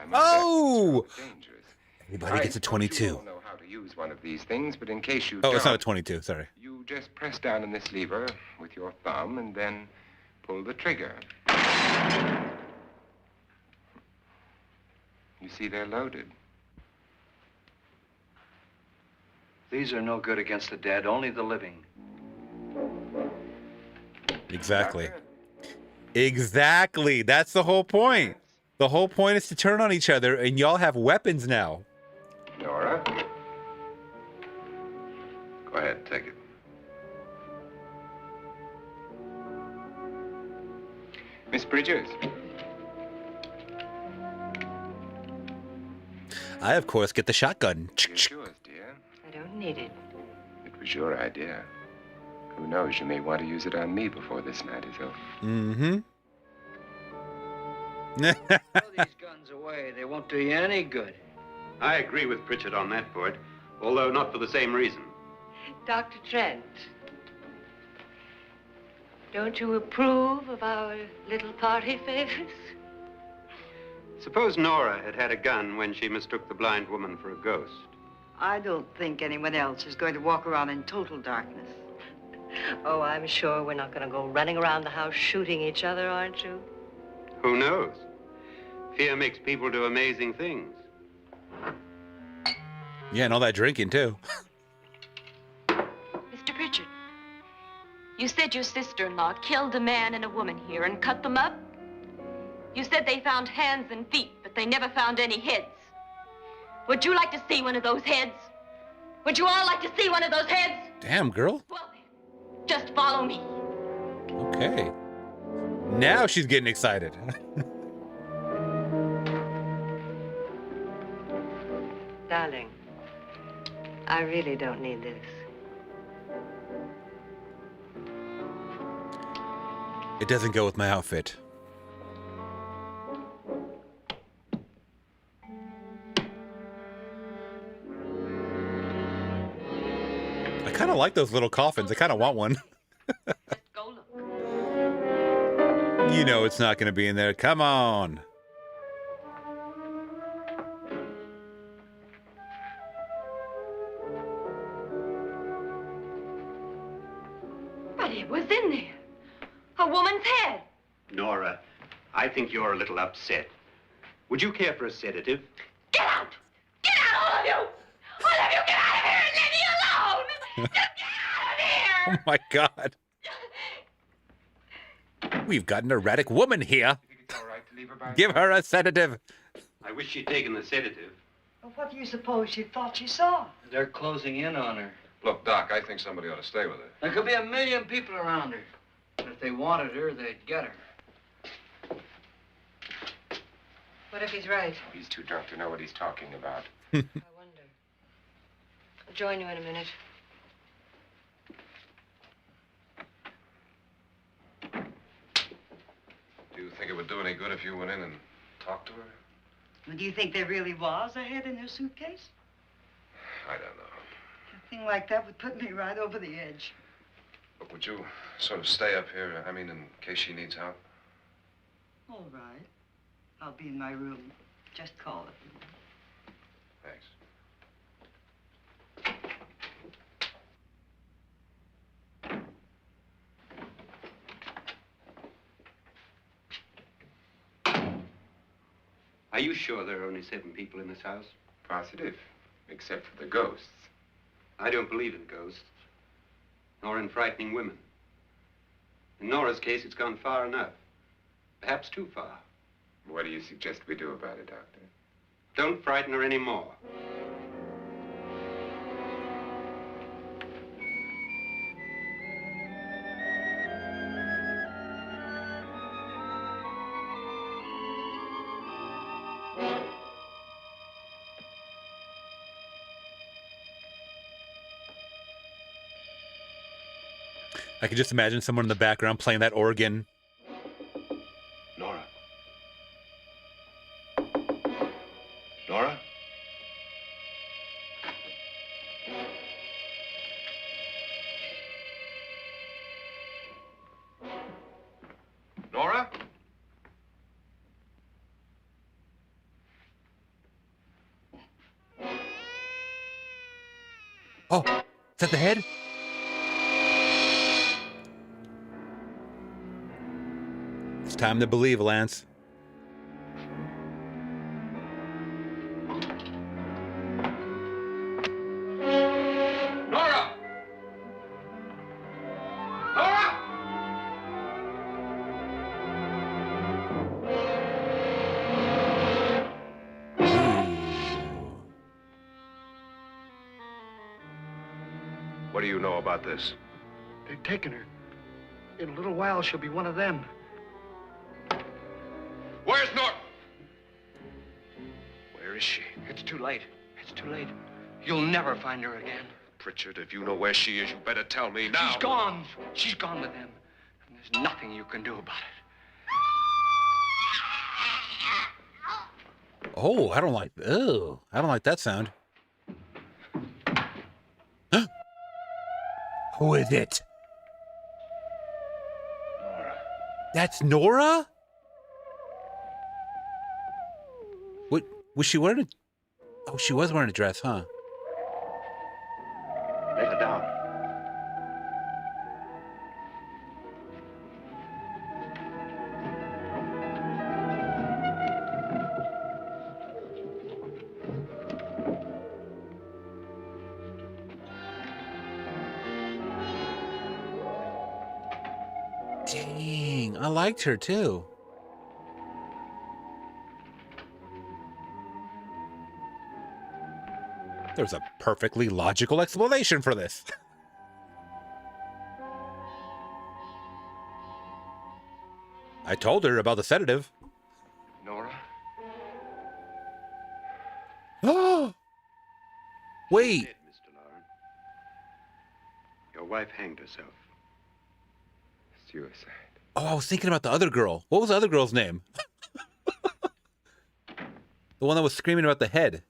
I must Oh! admit, it's rather dangerous. Everybody gets a I suppose 22. You all know how to use one of these things, but in case you Oh, don't, it's not a 22, sorry. you just press down on this lever with your thumb and then pull the trigger. You see, they're loaded. These are no good against the dead, only the living. Exactly. Doctor? Exactly. That's the whole point. The whole point is to turn on each other, and y'all have weapons now. Nora? Go ahead, take it. Miss Bridges? I, of course, get the shotgun. It's yours, dear. I don't need it. It was your idea. Who knows, you may want to use it on me before this night is over. Mm-hmm. Throw these guns away. They won't do you any good. I agree with Pritchard on that point, although not for the same reason. Dr. Trent, don't you approve of our little party favors? Suppose Nora had had a gun when she mistook the blind woman for a ghost. I don't think anyone else is going to walk around in total darkness. Oh, I'm sure we're not going to go running around the house shooting each other, aren't you? Who knows? Fear makes people do amazing things. Yeah, and all that drinking, too. Mr. Pritchard, you said your sister-in-law killed a man and a woman here and cut them up? You said they found hands and feet, but they never found any heads. Would you like to see one of those heads? Would you all like to see one of those heads? Damn, girl. Well, then, just follow me. Okay. Now she's getting excited. Darling, I really don't need this. It doesn't go with my outfit. I kind of like those little coffins. I kind of want one. Let's go look. You know it's not going to be in there. Come on. But it was in there. A woman's head. Nora, I think you're a little upset. Would you care for a sedative? Get out! Get out, all of you! All of you, get out of here and leave me alone! Just get out of Oh here! my God. We've got an erratic woman here. You think it's all right to leave her by Give her a sedative. I wish she'd taken the sedative. Well, what do you suppose she thought she saw? They're closing in on her. Look, Doc, I think somebody ought to stay with her. There could be 1 million people around her. But if they wanted her, they'd get her. What if he's right? He's too drunk to know what he's talking about. I wonder. I'll join you in a minute. Do you think it would do any good if you went in and talked to her? Well, do you think there really was a head in her suitcase? I don't know. A thing like that would put me right over the edge. But would you sort of stay up here, I mean, in case she needs help? All right. I'll be in my room. Just call it. Thanks. Are you sure there are only 7 people in this house? Positive, except for the ghosts. I don't believe in ghosts, nor in frightening women. In Nora's case, it's gone far enough. Perhaps too far. What do you suggest we do about it, Doctor? Don't frighten her anymore. I could just imagine someone in the background playing that organ. Nora. Nora? Nora? Oh, is that the head? It's time to believe, Lance. Nora! Nora! What do you know about this? They've taken her. In a little while, she'll be one of them. Where's Nora? Where is she? It's too late. It's too late. You'll never find her again. Pritchard, if you know where she is, you better tell me now. She's gone. She's gone with them. And there's nothing you can do about it. Oh, I don't like that sound. Who is it? Nora. That's Nora? What was she wearing? Oh, she was wearing a dress, huh? Let her down. Dang, I liked her too. There's a perfectly logical explanation for this. I told her about the sedative. Nora? Oh! Wait. Dead, Mr. Lauren. Your wife hanged herself. Suicide. Oh, I was thinking about the other girl. What was the other girl's name? The one that was screaming about the head.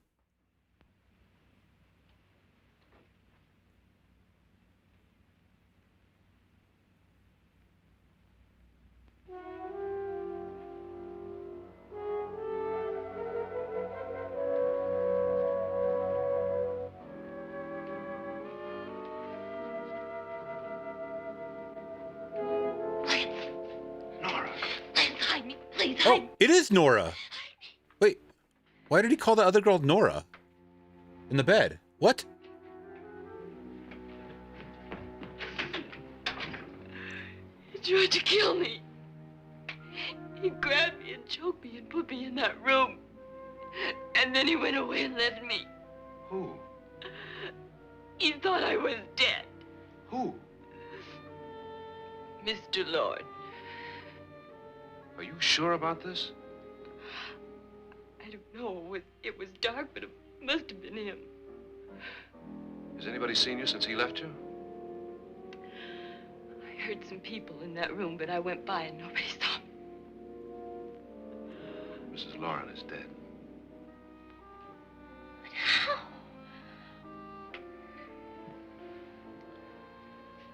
Oh, it is Nora. Wait, why did he call the other girl Nora? In the bed. What? He tried to kill me. He grabbed me and choked me and put me in that room. And then he went away and left me. Who? He thought I was dead. Who? Mr. Lord. Are you sure about this? I don't know. It was dark, but it must have been him. Has anybody seen you since he left you? I heard some people in that room, but I went by and nobody saw me. Mrs. Lauren is dead. But how?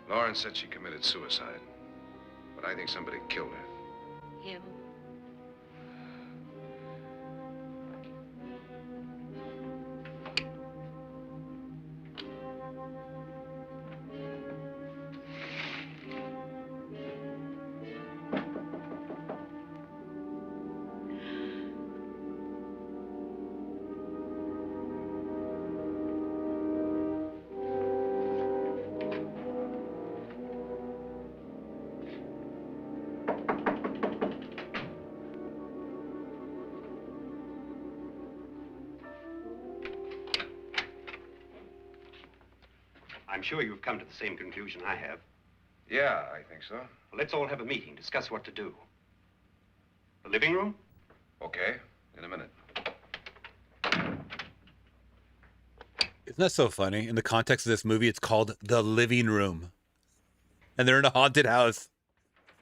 Lauren said she committed suicide, but I think somebody killed her. Him? I'm sure you've come to the same conclusion I have. Yeah, I think so. Well, let's all have a meeting, discuss what to do. The living room? Okay, in a minute. Isn't that so funny? In the context of this movie, it's called The Living Room. And they're in a haunted house.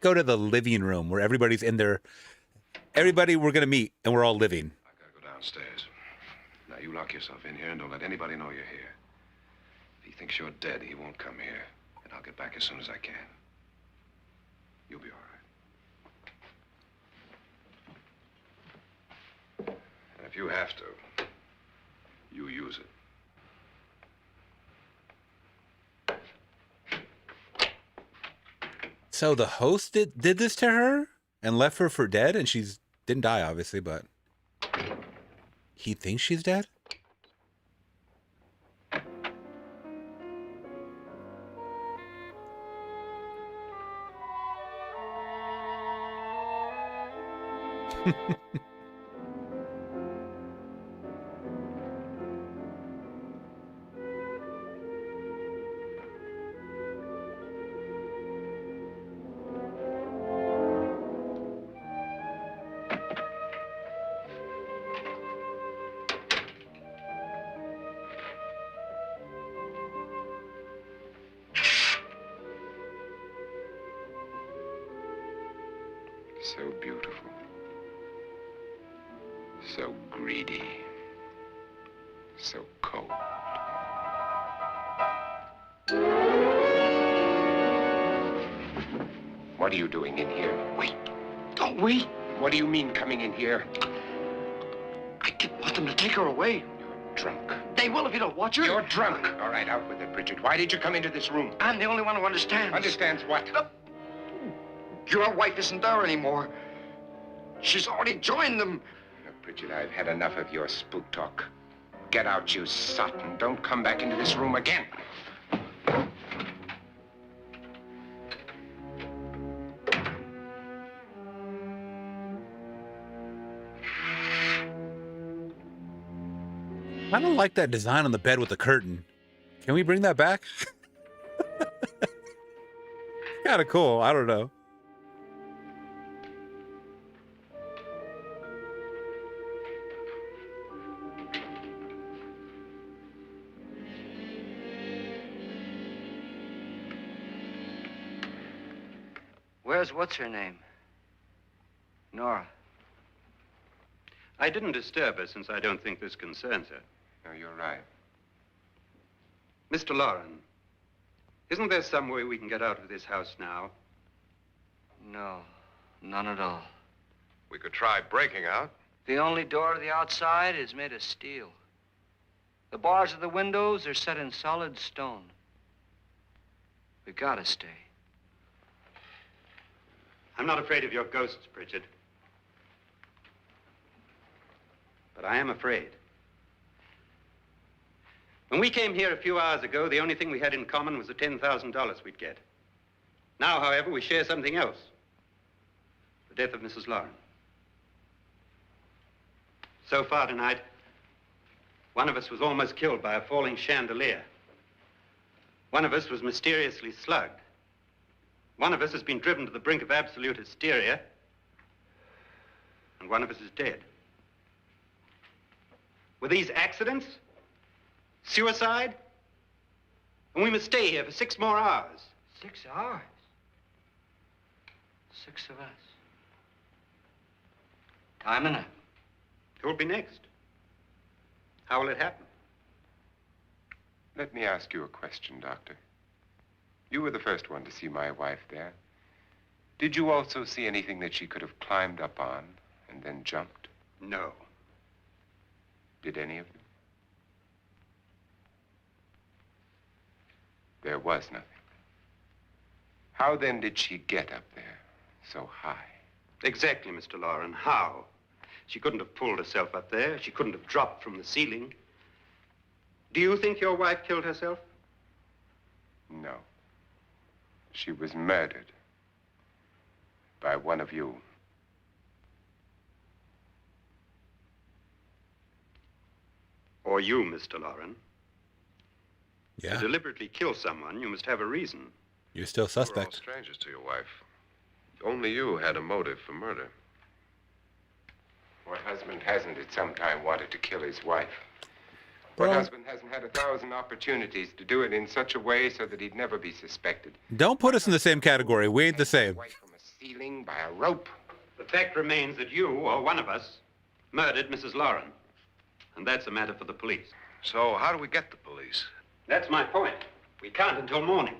Go to the living room where everybody's in there. Everybody we're going to meet, and we're all living. I gotta go downstairs. Now, you lock yourself in here and don't let anybody know you're here. If he thinks you're dead, he won't come here. And I'll get back as soon as I can. You'll be all right. And if you have to, you use it. So the host did this to her and left her for dead, and she's didn't die, obviously, but he thinks she's dead? So beautiful. So greedy. So cold. What are you doing in here? Wait. Don't wait. What do you mean coming in here? I didn't want them to take her away. You're drunk. They will if you don't watch her. You're drunk. All right, out with it, Bridget. Why did you come into this room? I'm the only one who understands. Understands what? Your wife isn't there anymore. She's already joined them. Now, Bridget, I've had enough of your spook talk. Get out, you sot, and don't come back into this room again. I don't like that design on the bed with the curtain. Can we bring that back? Kind of cool. I don't know. Where's what's-her-name? Nora. I didn't disturb her since I don't think this concerns her. No, you're right. Mr. Loren, isn't there some way we can get out of this house now? No, none at all. We could try breaking out. The only door to the outside is made of steel. The bars of the windows are set in solid stone. We gotta stay. I'm not afraid of your ghosts, Bridget. But I am afraid. When we came here a few hours ago, the only thing we had in common was the $10,000 we'd get. Now, however, we share something else. The death of Mrs. Loren. So far tonight, one of us was almost killed by a falling chandelier. One of us was mysteriously slugged. One of us has been driven to the brink of absolute hysteria. And one of us is dead. Were these accidents? Suicide? And we must stay here for 6 more hours. 6 hours? 6 of us. Time enough. Who'll be next? How will it happen? Let me ask you a question, Doctor. You were the first one to see my wife there. Did you also see anything that she could have climbed up on and then jumped? No. Did any of you? There was nothing. How then did she get up there so high? Exactly, Mr. Loren. How? She couldn't have pulled herself up there. She couldn't have dropped from the ceiling. Do you think your wife killed herself? No. She was murdered by one of you. Or you, Mr. Loren. Yeah. To deliberately kill someone, you must have a reason. You're still We're all suspect. strangers to your wife. Only you had a motive for murder. What husband hasn't at some time wanted to kill his wife? What Well- husband hasn't had 1,000 opportunities to do it in such a way so that he'd never be suspected? Don't put us in the same category. We ain't the same. Away from a ceiling by a rope. The fact remains that you, or one of us, murdered Mrs. Lauren. And that's a matter for the police. So how do we get the police? That's my point. We can't until morning.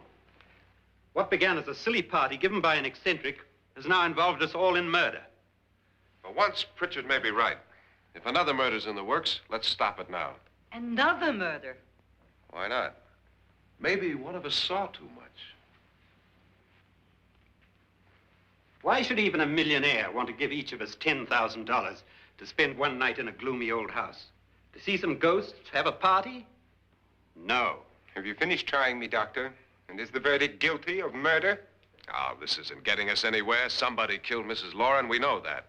What began as a silly party given by an eccentric has now involved us all in murder. For once, Pritchard may be right. If another murder's in the works, let's stop it now. Another murder. Why not? Maybe one of us saw too much. Why should even a millionaire want to give each of us $10,000 to spend one night in a gloomy old house? To see some ghosts, have a party? No. Have you finished trying me, Doctor? And is the verdict guilty of murder? Oh, this isn't getting us anywhere. Somebody killed Mrs. Lauren. We know that.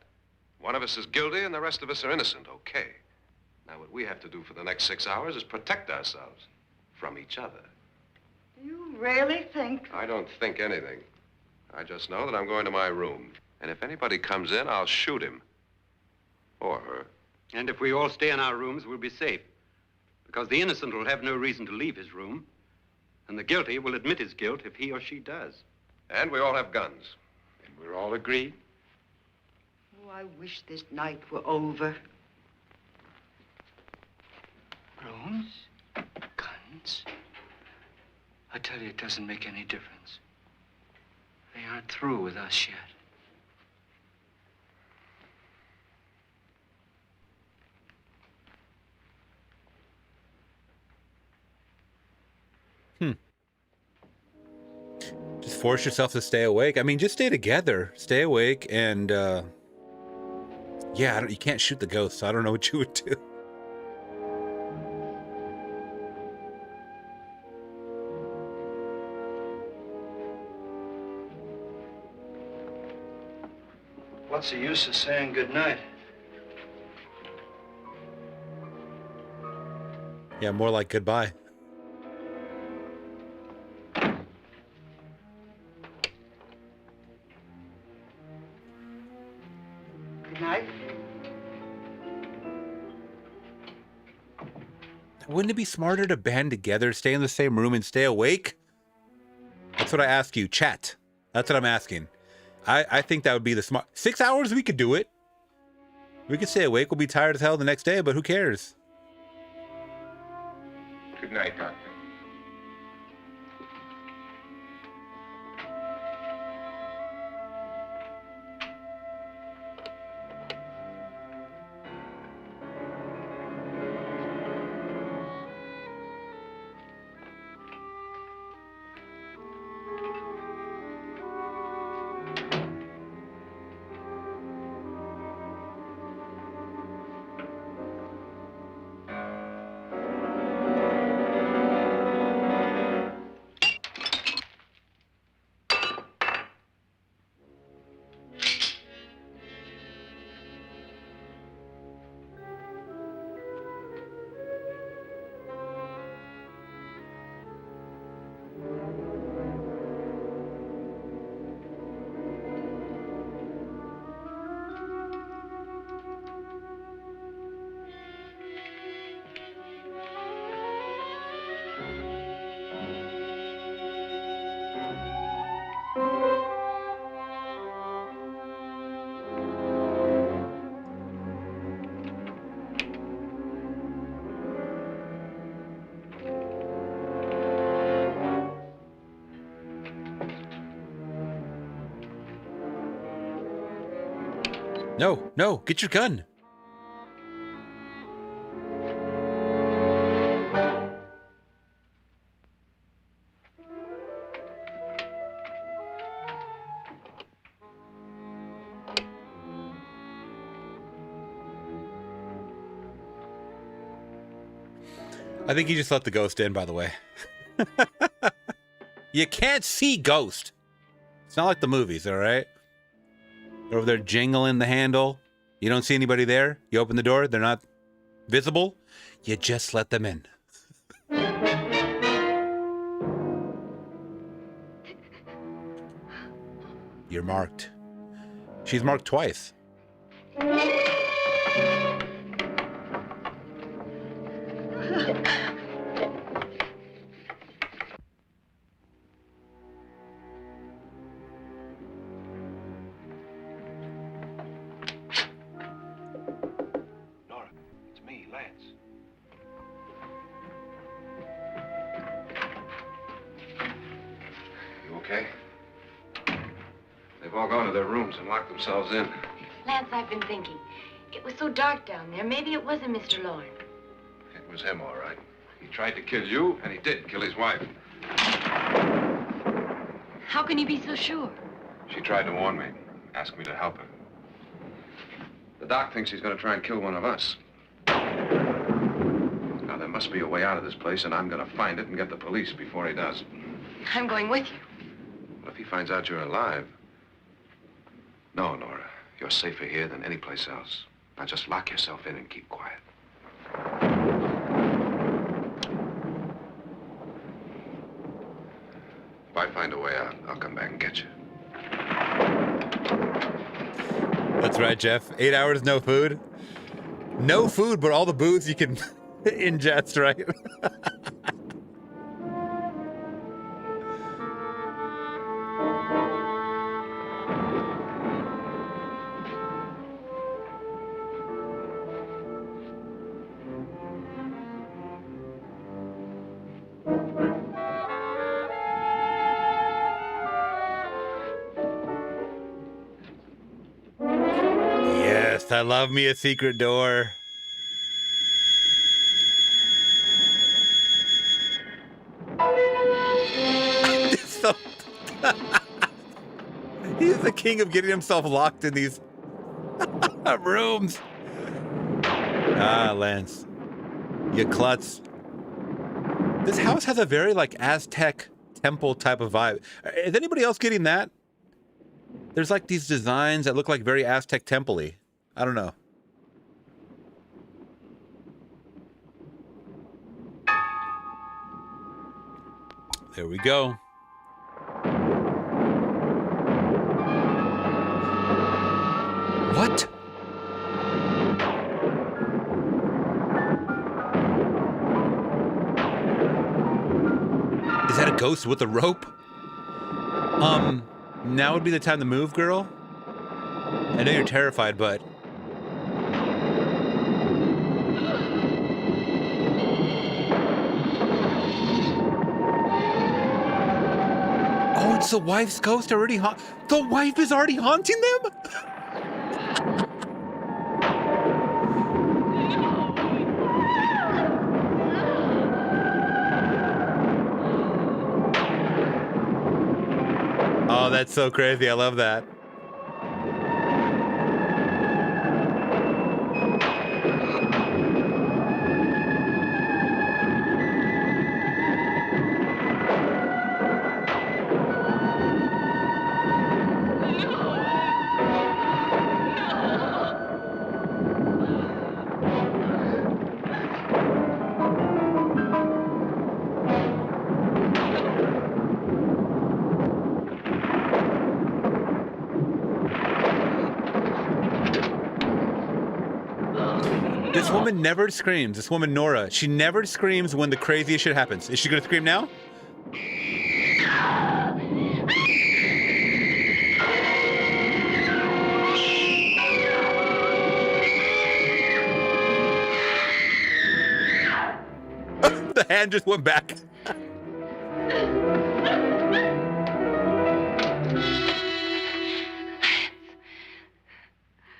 One of us is guilty and the rest of us are innocent, okay? Now, what we have to do for the next 6 hours is protect ourselves from each other. You really think? I don't think anything. I just know that I'm going to my room. And if anybody comes in, I'll shoot him. Or her. And if we all stay in our rooms, we'll be safe. Because the innocent will have no reason to leave his room. And the guilty will admit his guilt if he or she does. And we all have guns. And we're all agreed? Oh, I wish this night were over. Rooms? Guns? I tell you, it doesn't make any difference. They aren't through with us yet. Just force yourself to stay awake. I mean, just stay together. Stay awake and, yeah, you can't shoot the ghost, so I don't know what you would do. What's the use of saying goodnight? Yeah, more like goodbye. Good night. Wouldn't it be smarter to band together, stay in the same room, and stay awake? That's what I ask you, chat. That's what I'm asking. I think that would be the smart. 6 hours, we could do it. We could stay awake. We'll be tired as hell the next day, but who cares? Good night, Doctor. No, no, get your gun. I think you just let the ghost in, by the way. You can't see ghost. It's not like the movies, all right? They're over there jingling the handle. You don't see anybody there. You open the door. They're not visible. You just let them in. You're marked. She's marked twice. Nora, it's me, Lance. You okay? They've all gone to their rooms and locked themselves in. Lance, I've been thinking. It was so dark down there. Maybe it wasn't Mr. Lorne. It was him, all right. He tried to kill you, and he did kill his wife. How can you be so sure? She tried to warn me, asked me to help her. The doc thinks he's going to try and kill one of us. Now, there must be a way out of this place, and I'm going to find it and get the police before he does. I'm going with you. What if he finds out you're alive? No, Nora. You're safer here than any place else. Now, just lock yourself in and keep quiet. If I find a way out, I'll come back and get you. That's right, Jeff. 8 hours, no food. No food, but all the booze you can ingest, right? Yes, I love me a secret door. So he's the king of getting himself locked in these rooms. Ah, Lance. You klutz. This house has a very, like, Aztec temple type of vibe. Is anybody else getting that? There's, like, these designs that look like very Aztec temple-y. I don't know. There we go. What? Is that a ghost with a rope? Now would be the time to move, girl. I know you're terrified, but... Oh, it's the wife's ghost already the wife is already haunting them? Oh, that's so crazy. I love that. This woman never screams. This woman, Nora, she never screams when the craziest shit happens. Is she gonna scream now? The hand just went back.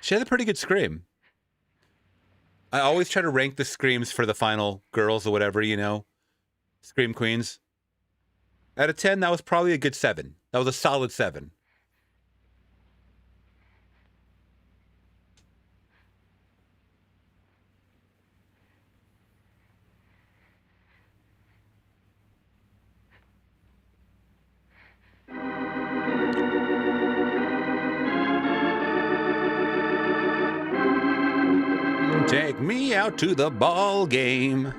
She has a pretty good scream. I always try to rank the screams for the final girls or whatever, you know. Scream queens. Out of 10, that was probably a good 7. That was a solid 7. Take me out to the ball game.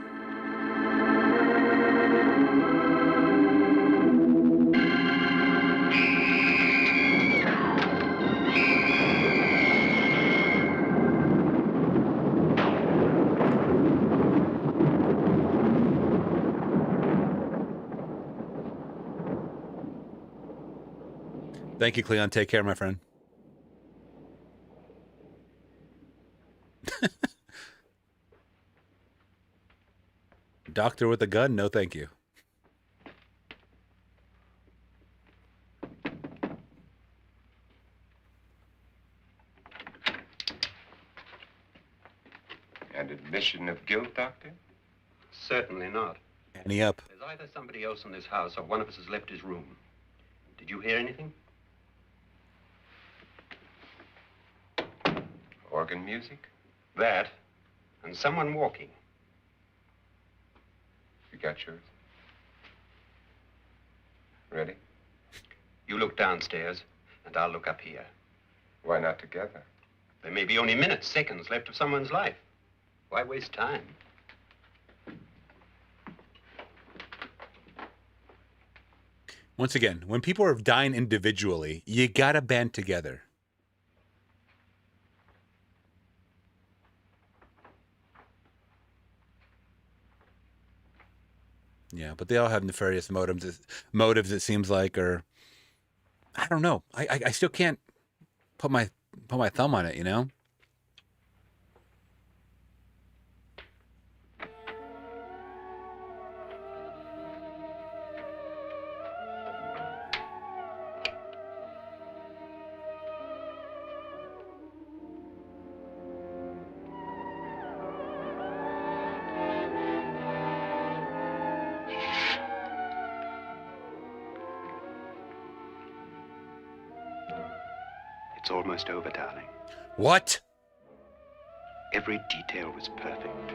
Thank you, Cleon. Take care, my friend. Doctor with a gun? No, thank you. An admission of guilt, Doctor? Certainly not. Annie up. There's either somebody else in this house or one of us has left his room. Did you hear anything? Organ music? That, and someone walking. You got yours? Ready? You look downstairs, and I'll look up here. Why not together? There may be only minutes, seconds left of someone's life. Why waste time? Once again, when people are dying individually, you gotta band together. Yeah, but they all have nefarious motives. It seems like, or I don't know. I still can't put my thumb on it. You know. It's almost over, darling. What? Every detail was perfect.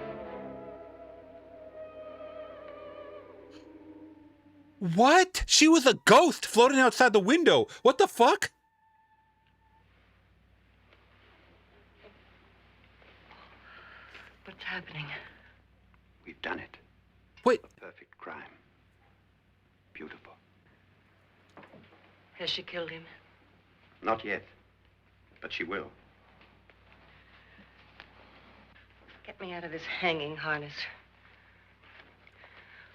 What? She was a ghost floating outside the window. What the fuck? What's happening? We've done it. Wait. A perfect crime. Beautiful. Has she killed him? Not yet, but she will. Get me out of this hanging harness.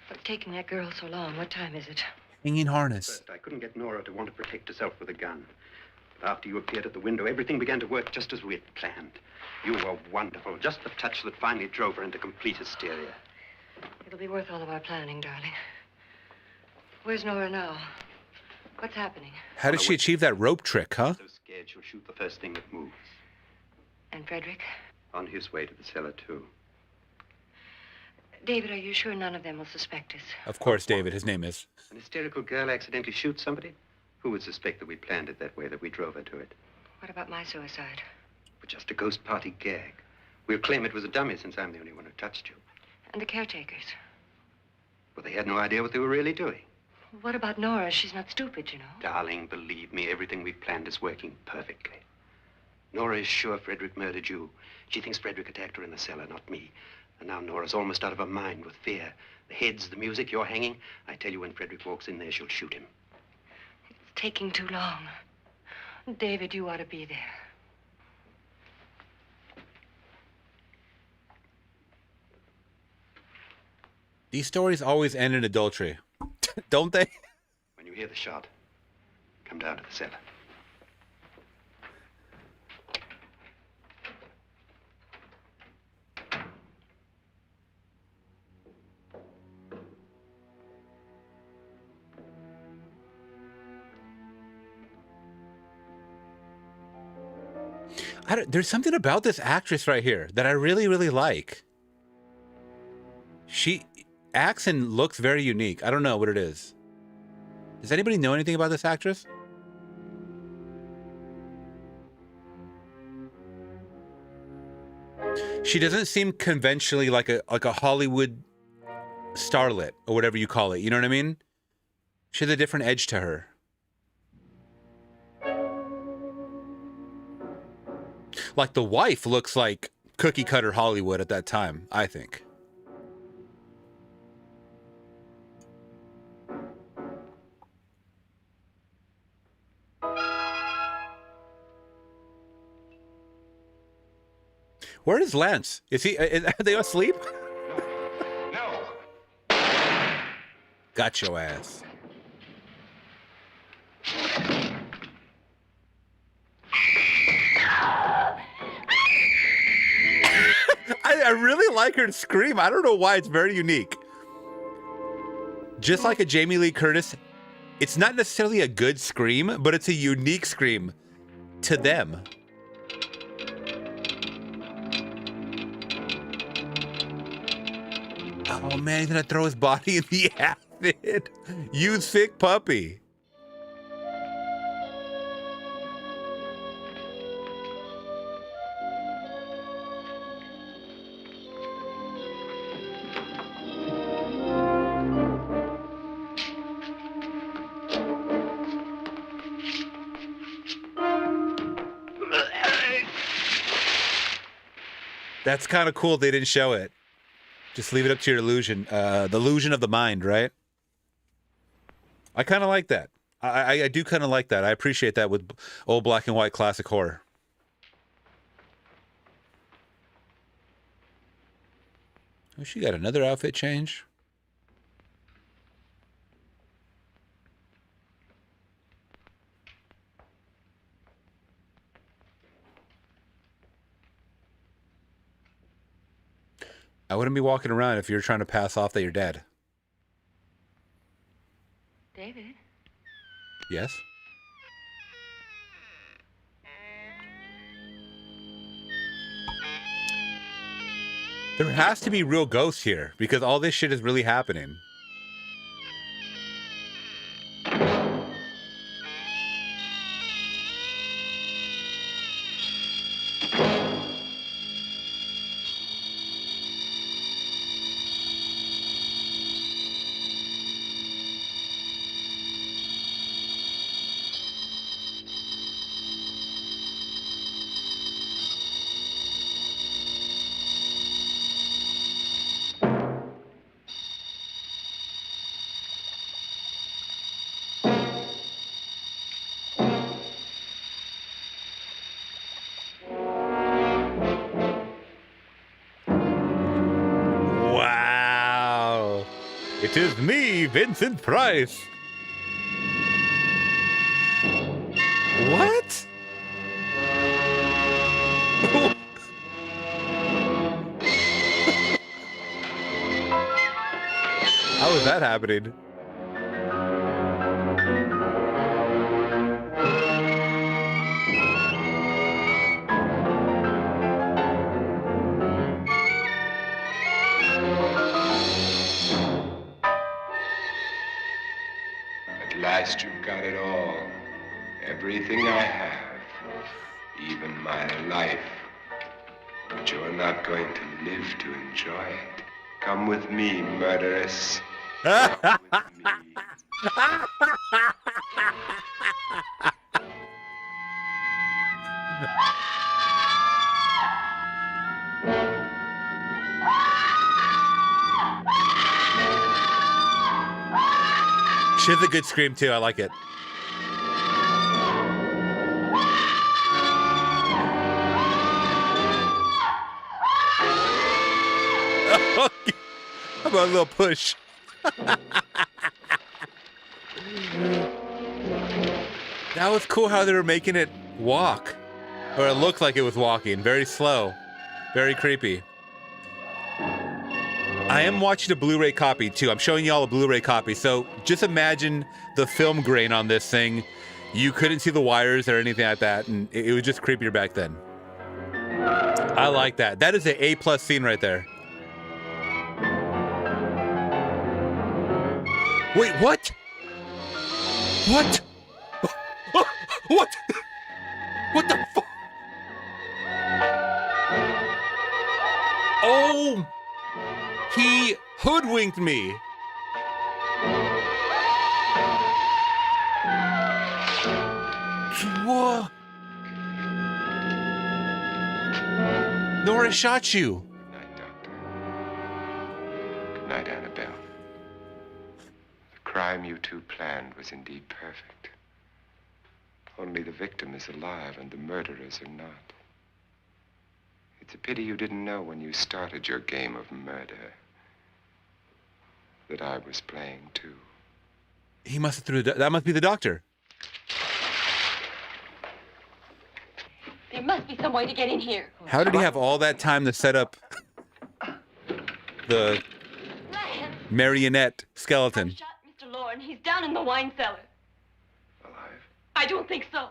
What's taking that girl so long? What time is it? Hanging harness. First, I couldn't get Nora to want to protect herself with a gun. But after you appeared at the window, everything began to work just as we had planned. You were wonderful. Just the touch that finally drove her into complete hysteria. It'll be worth all of our planning, darling. Where's Nora now? What's happening? How did she achieve that rope trick, huh? So scared she'll shoot the first thing that moves. And Frederick? On his way to the cellar, too. David, are you sure none of them will suspect us? Of course, David. His name is. An hysterical girl accidentally shoots somebody? Who would suspect that we planned it that way, that we drove her to it? What about my suicide? But just a ghost party gag. We'll claim it was a dummy since I'm the only one who touched you. And the caretakers? Well, they had no idea what they were really doing. What about Nora? She's not stupid, you know. Darling, believe me, everything we've planned is working perfectly. Nora is sure Frederick murdered you. She thinks Frederick attacked her in the cellar, not me. And now Nora's almost out of her mind with fear. The heads, the music, you're hanging. I tell you, when Frederick walks in there, she'll shoot him. It's taking too long. David, you ought to be there. These stories always end in adultery, don't they? When you hear the shot, come down to the cellar. There's something about this actress right here that I really, really like. She acts and looks very unique. I don't know what it is. Does anybody know anything about this actress? She doesn't seem conventionally like a Hollywood starlet or whatever you call it. You know what I mean? She has a different edge to her. Like the wife looks like cookie cutter Hollywood at that time, I think. Where is Lance? Are they asleep? No. Got your ass. really like her scream. I don't know why. It's very unique. Just like a Jamie Lee Curtis, it's not necessarily a good scream, but it's a unique scream to them. Oh man, he's gonna throw his body in the acid. You sick puppy. That's kind of cool they didn't show it. Just leave it up to your illusion. The illusion of the mind, right? I kind of like that. I do kind of like that. I appreciate that with old black and white classic horror. Oh, she got another outfit change. I wouldn't be walking around if you're trying to pass off that you're dead. David? Yes? There has to be real ghosts here because all this shit is really happening. Wow. It is me, Vincent Price. What? How is that happening? At last you've got it all. Everything I have. Even my life. But you're not going to live to enjoy it. Come with me, murderess. Come with me. She has a good scream too. I like it. How about a little push? That was cool how they were making it walk. Or it looked like it was walking. Very slow. Very creepy. I am watching a Blu-ray copy too. I'm showing y'all a Blu-ray copy. So just imagine the film grain on this thing. You couldn't see the wires or anything like that. And it was just creepier back then. I like that. That is an A+ scene right there. Wait, what? What? What? What the fuck? Oh! He hoodwinked me. Whoa. Nora shot you. Good night, Doctor. Good night, Annabelle. The crime you two planned was indeed perfect. Only the victim is alive and the murderers are not. It's a pity you didn't know when you started your game of murder that I was playing too. He must have threw that must be the doctor. There must be some way to get in here. How did he have all that time to set up the Lance! marionette skeleton. I've shot Mr. Loren. He's down in the wine cellar. Alive? I don't think so.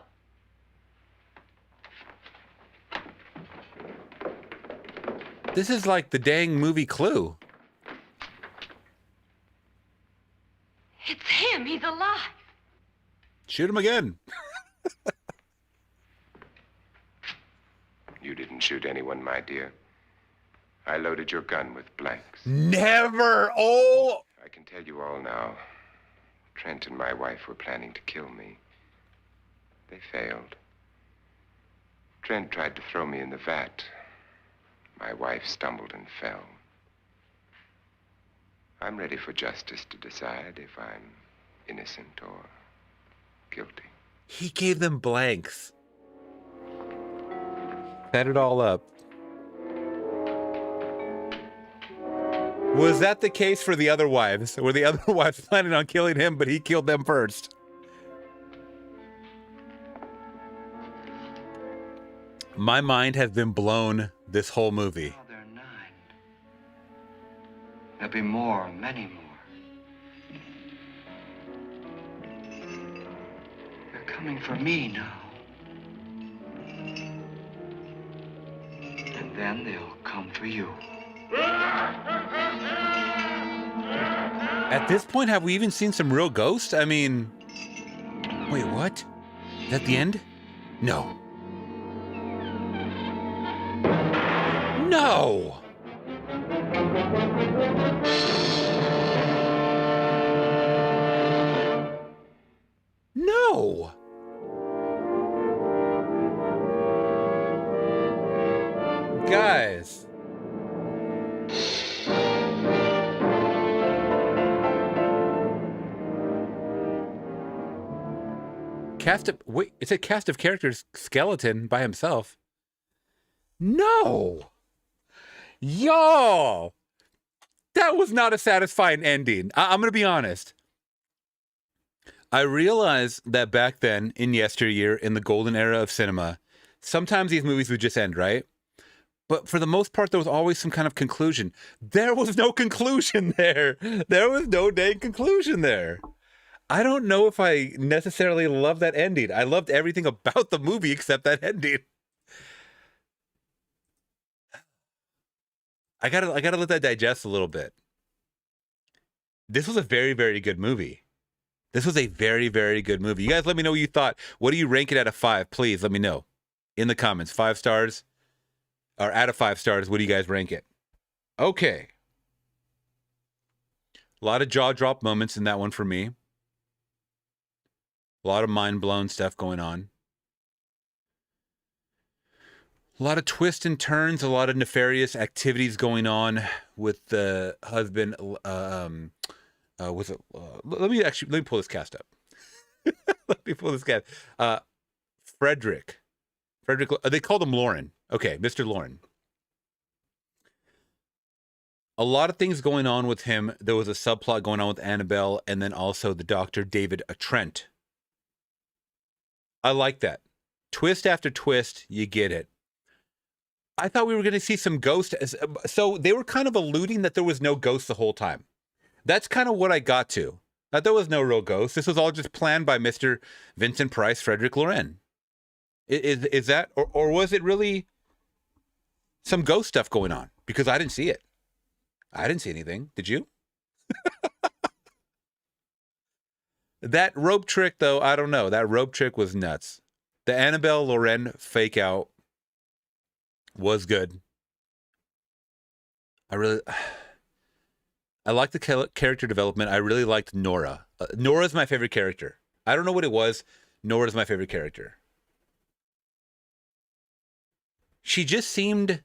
This is like the dang movie Clue. It's him. He's alive. Shoot him again. You didn't shoot anyone, my dear. I loaded your gun with blanks. Never. Oh. I can tell you all now. Trent and my wife were planning to kill me. They failed. Trent tried to throw me in the vat. My wife stumbled and fell. I'm ready for justice to decide if I'm innocent or guilty. He gave them blanks. Set it all up. Was that the case for the other wives? Were the other wives planning on killing him, but he killed them first? My mind has been blown this whole movie. Now there are 9. There'll be more, many more. They're coming for me now. And then they'll come for you. At this point, have we even seen some real ghosts? I mean, wait, what? Is that the end? No. No! No! Guys. Wait, it's a cast of characters skeleton by himself. No! Y'all! That was not a satisfying ending. I'm going to be honest. I realized that back then, in yesteryear, in the golden era of cinema, sometimes these movies would just end, right? But for the most part, there was always some kind of conclusion. There was no conclusion there. There was no dang conclusion there. I don't know if I necessarily love that ending. I loved everything about the movie except that ending. I gotta let that digest a little bit. This was a very, very good movie. This was a very, very good movie. You guys let me know what you thought. What do you rank it out of 5? Please let me know in the comments. 5 stars or out of 5 stars, what do you guys rank it? Okay. A lot of jaw drop moments in that one for me. A lot of mind blown stuff going on. A lot of twists and turns, a lot of nefarious activities going on with the husband. Let me pull this cast up. Let me pull this cast. Frederick. They called him Loren. Okay, Mr. Loren. A lot of things going on with him. There was a subplot going on with Annabelle, and then also the Dr. David Trent. I like that. Twist after twist, you get it. I thought we were going to see some ghosts. So they were kind of alluding that there was no ghosts the whole time. That's kind of what I got to. That there was no real ghost. This was all just planned by Mr. Vincent Price, Frederick Loren. Is that, or was it really some ghost stuff going on? Because I didn't see it. I didn't see anything. Did you? That rope trick, though, I don't know. That rope trick was nuts. The Annabelle Loren fake out was good. I like the character development. I really liked Nora. Nora's my favorite character. I don't know what it was. Nora's my favorite character. She just seemed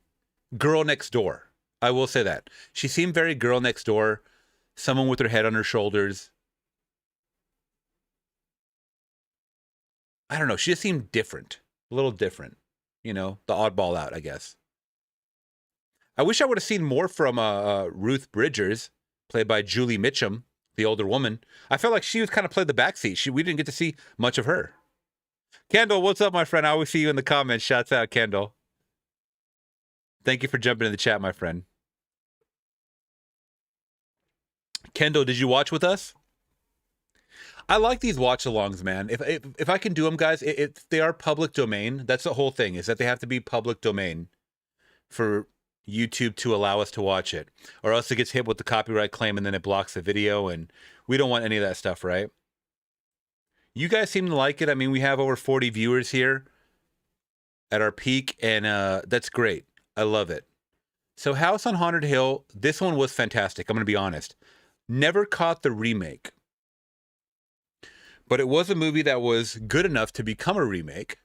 girl next door. I will say that. She seemed very girl next door. Someone with her head on her shoulders. I don't know. She just seemed different. A little different. You know, the oddball out, I guess. I wish I would have seen more from Ruth Bridgers, played by Julie Mitchum, the older woman. I felt like she was kind of played the backseat. We didn't get to see much of her. Kendall, what's up, my friend? I always see you in the comments. Shouts out, Kendall. Thank you for jumping in the chat, my friend. Kendall, did you watch with us? I like these watch-alongs, man. If I can do them, guys, if they are public domain, that's the whole thing, is that they have to be public domain for YouTube to allow us to watch it. Or else it gets hit with the copyright claim and then it blocks the video, and we don't want any of that stuff, right? You guys seem to like it. I mean, we have over 40 viewers here at our peak, and that's great. I love it. So House on Haunted Hill, this one was fantastic. I'm going to be honest. Never caught the remake. But it was a movie that was good enough to become a remake.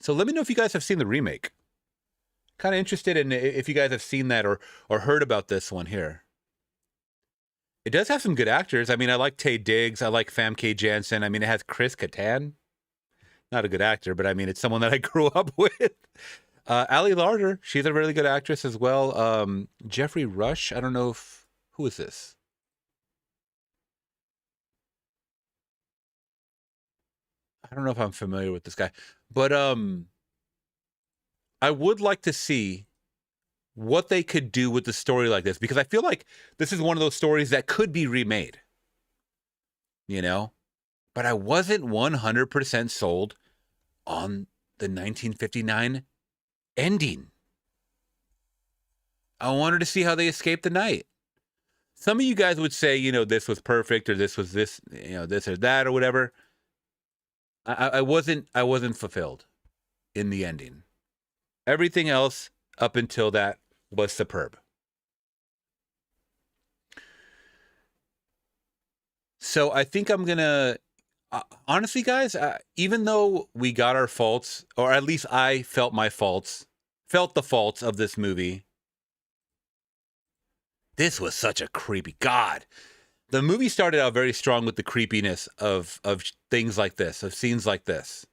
So let me know if you guys have seen the remake. Kind of interested in if you guys have seen that or heard about this one here. It does have some good actors. I mean, I like Taye Diggs. I like Famke Janssen. I mean, it has Chris Kattan. Not a good actor, but I mean, it's someone that I grew up with. Ali Larder, she's a really good actress as well. Jeffrey Rush, I don't know if... Who is this? I don't know if I'm familiar with this guy. But I would like to see what they could do with the story like this, because I feel like this is one of those stories that could be remade. You know? But I wasn't 100% sold on the 1959 ending. I wanted to see how they escaped the night. Some of you guys would say, you know, this was perfect, or this was this, you know, this or that or whatever. I wasn't fulfilled in the ending. Everything else up until that was superb. So I think I'm gonna, honestly, guys, even though we got our faults, or at least I felt my faults, felt the faults of this movie, this was such a creepy, God. The movie started out very strong with the creepiness of things like this, of scenes like this.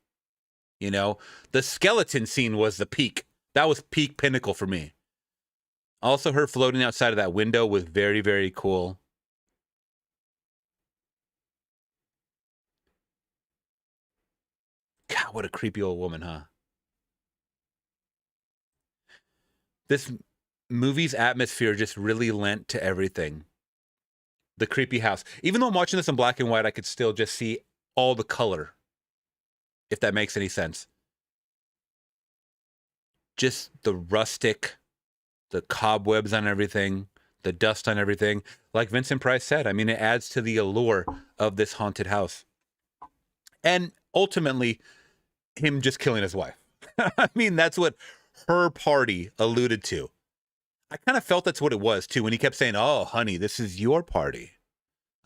You know, the skeleton scene was the peak. That was peak pinnacle for me. Also, her floating outside of that window was very, very cool. God, what a creepy old woman, huh? This movie's atmosphere just really lent to everything. The creepy house. Even though I'm watching this in black and white, I could still just see all the color, if that makes any sense. Just the rustic, the cobwebs on everything, the dust on everything. Like Vincent Price said, I mean, it adds to the allure of this haunted house. And ultimately, him just killing his wife. I mean, that's what her party alluded to. I kind of felt that's what it was, too, when he kept saying, oh, honey, this is your party.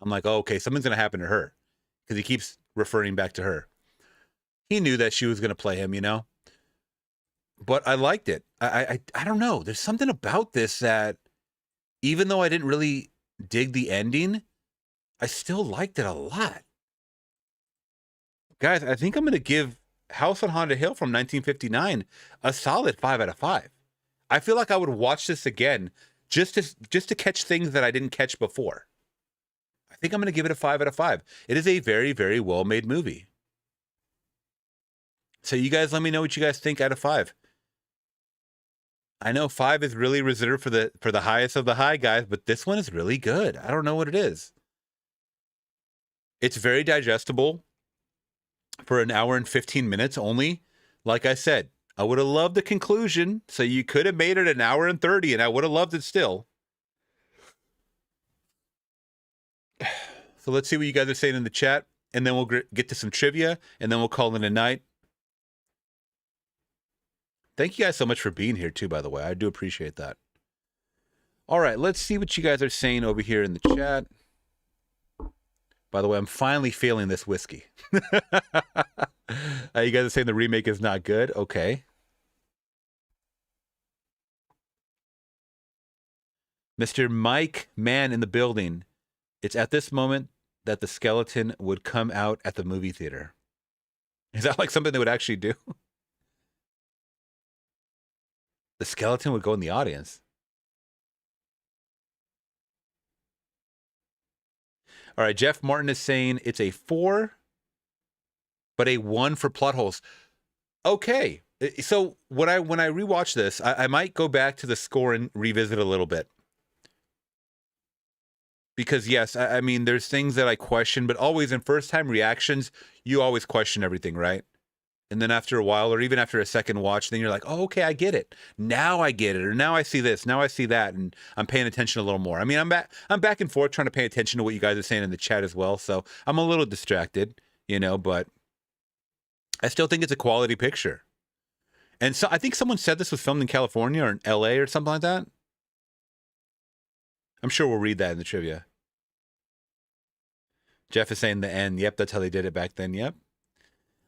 I'm like, oh, okay, something's going to happen to her, because he keeps referring back to her. He knew that she was going to play him, you know? But I liked it. I don't know. There's something about this that, even though I didn't really dig the ending, I still liked it a lot. Guys, I think I'm going to give House on Haunted Hill from 1959 a solid 5 out of 5. I feel like I would watch this again just to catch things that I didn't catch before. I think I'm going to give it a 5 out of 5. It is a very, very well-made movie. So you guys let me know what you guys think out of 5. I know 5 is really reserved for the highest of the high, guys, but this one is really good. I don't know what it is. It's very digestible for an hour and 15 minutes only. Like I said, I would have loved the conclusion, so you could have made it an hour and 30, and I would have loved it still. So let's see what you guys are saying in the chat, and then we'll get to some trivia, and then we'll call it a night. Thank you guys so much for being here, too, by the way. I do appreciate that. All right, let's see what you guys are saying over here in the chat. By the way, I'm finally feeling this whiskey. You guys are saying the remake is not good? Okay. Mr. Mike Mann in the building. It's at this moment that the skeleton would come out at the movie theater. Is that like something they would actually do? The skeleton would go in the audience. All right, Jeff Martin is saying it's a 4, but a 1 for plot holes. Okay, so when I rewatch this, I might go back to the score and revisit a little bit. Because yes, I mean, there's things that I question, but always in first time reactions, you always question everything, right? And then after a while, or even after a second watch, then you're like, oh, okay, I get it. Now I get it. Or now I see this. Now I see that. And I'm paying attention a little more. I mean, I'm back and forth trying to pay attention to what you guys are saying in the chat as well. So I'm a little distracted, you know, but I still think it's a quality picture. And so I think someone said this was filmed in California or in LA or something like that. I'm sure we'll read that in the trivia. Jeff is saying the end. Yep, that's how they did it back then. Yep.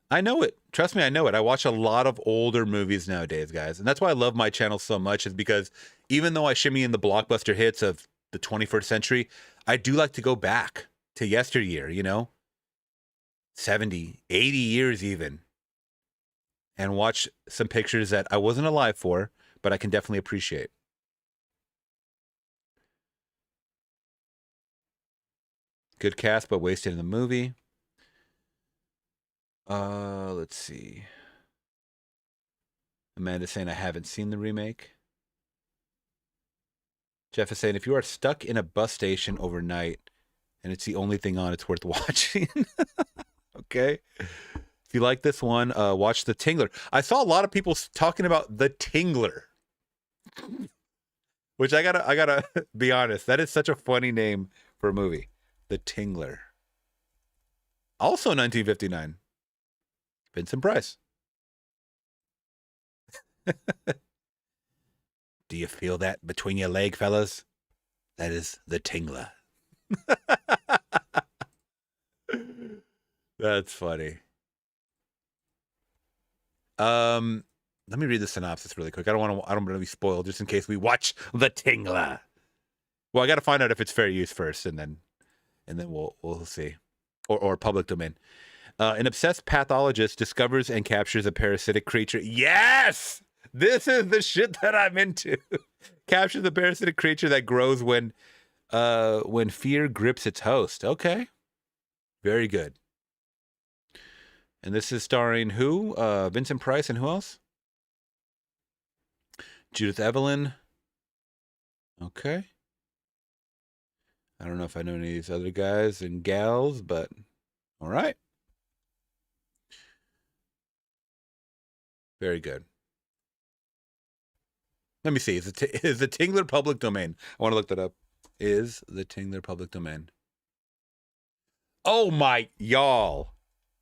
I know it. Trust me, I know it. I watch a lot of older movies nowadays, guys. And that's why I love my channel so much, is because even though I shimmy in the blockbuster hits of the 21st century, I do like to go back to yesteryear, you know, 70, 80 years even, and watch some pictures that I wasn't alive for, but I can definitely appreciate. Good cast, but wasted in the movie. Let's see. Amanda's saying I haven't seen the remake. Jeff is saying if you are stuck in a bus station overnight and it's the only thing on, it's worth watching. Okay. If you like this one, watch The Tingler. I saw a lot of people talking about The Tingler, which I gotta be honest, that is such a funny name for a movie. The Tingler. Also 1959. Vincent Price. Do you feel that between your leg, fellas? That is the Tingler. That's funny. Let me read the synopsis really quick. I don't want to be spoiled just in case we watch The Tingler. Well, I got to find out if it's fair use first, and then we'll see. Or public domain. An obsessed pathologist discovers and captures a parasitic creature. Yes! This is the shit that I'm into. Captures a parasitic creature that grows when fear grips its host. Okay. Very good. And this is starring who? Vincent Price and who else? Judith Evelyn. Okay. I don't know if I know any of these other guys and gals, but all right. Very good. Let me see. Is the Tingler public domain? I want to look that up. Is the Tingler public domain? Oh my, y'all.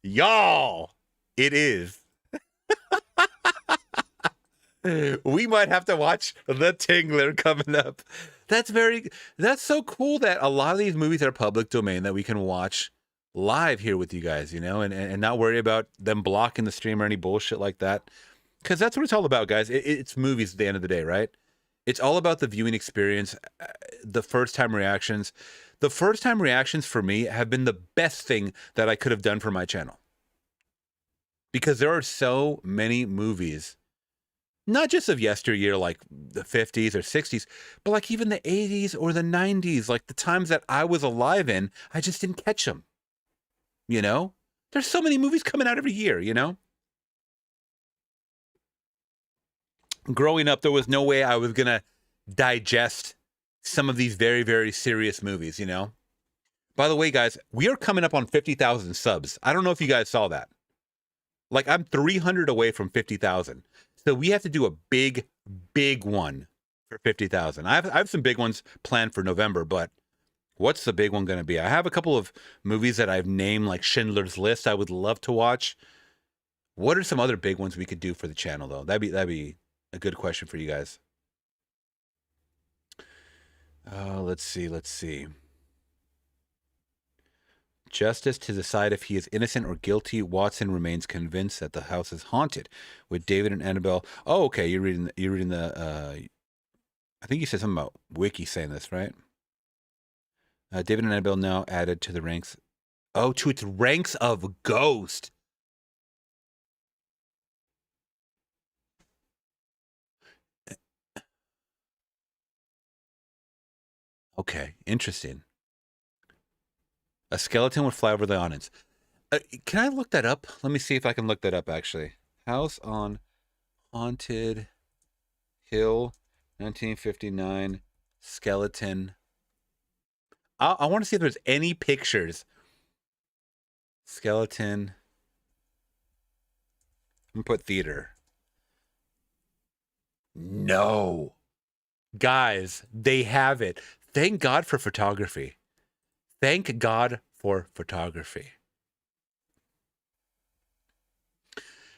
It is. We might have to watch The Tingler coming up. That's so cool that a lot of these movies are public domain that we can watch live here with you guys, you know, and not worry about them blocking the stream or any bullshit like that. Because that's what it's all about, guys. It's movies at the end of the day, right? It's all about the viewing experience, the first-time reactions. The first-time reactions for me have been the best thing that I could have done for my channel. Because there are so many movies, not just of yesteryear, like the 50s or 60s, but like even the 80s or the 90s, like the times that I was alive in, I just didn't catch them. You know? There's so many movies coming out every year, you know? Growing up, there was no way I was going to digest some of these very, very serious movies, you know? By the way, guys, we are coming up on 50,000 subs. I don't know if you guys saw that. Like, I'm 300 away from 50,000. So we have to do a big, big one for 50,000. I have some big ones planned for November, but what's the big one going to be? I have a couple of movies that I've named, like Schindler's List, I would love to watch. What are some other big ones we could do for the channel, though? That'd be a good question for you guys. Let's see. Justice to decide if he is innocent or guilty. Watson remains convinced that the house is haunted. With David and Annabelle. Oh, okay. You're reading the. I think you said something about Wiki saying this, right? David and Annabelle now added to the ranks. Oh, to its ranks of ghost. Okay, interesting. A skeleton would fly over the awnings. Can I look that up? Let me see if I can look that up, actually. House on Haunted Hill, 1959, skeleton. I want to see if there's any pictures. Skeleton. I'm gonna put theater. No. Guys, they have it. Thank God for photography. Thank God for photography.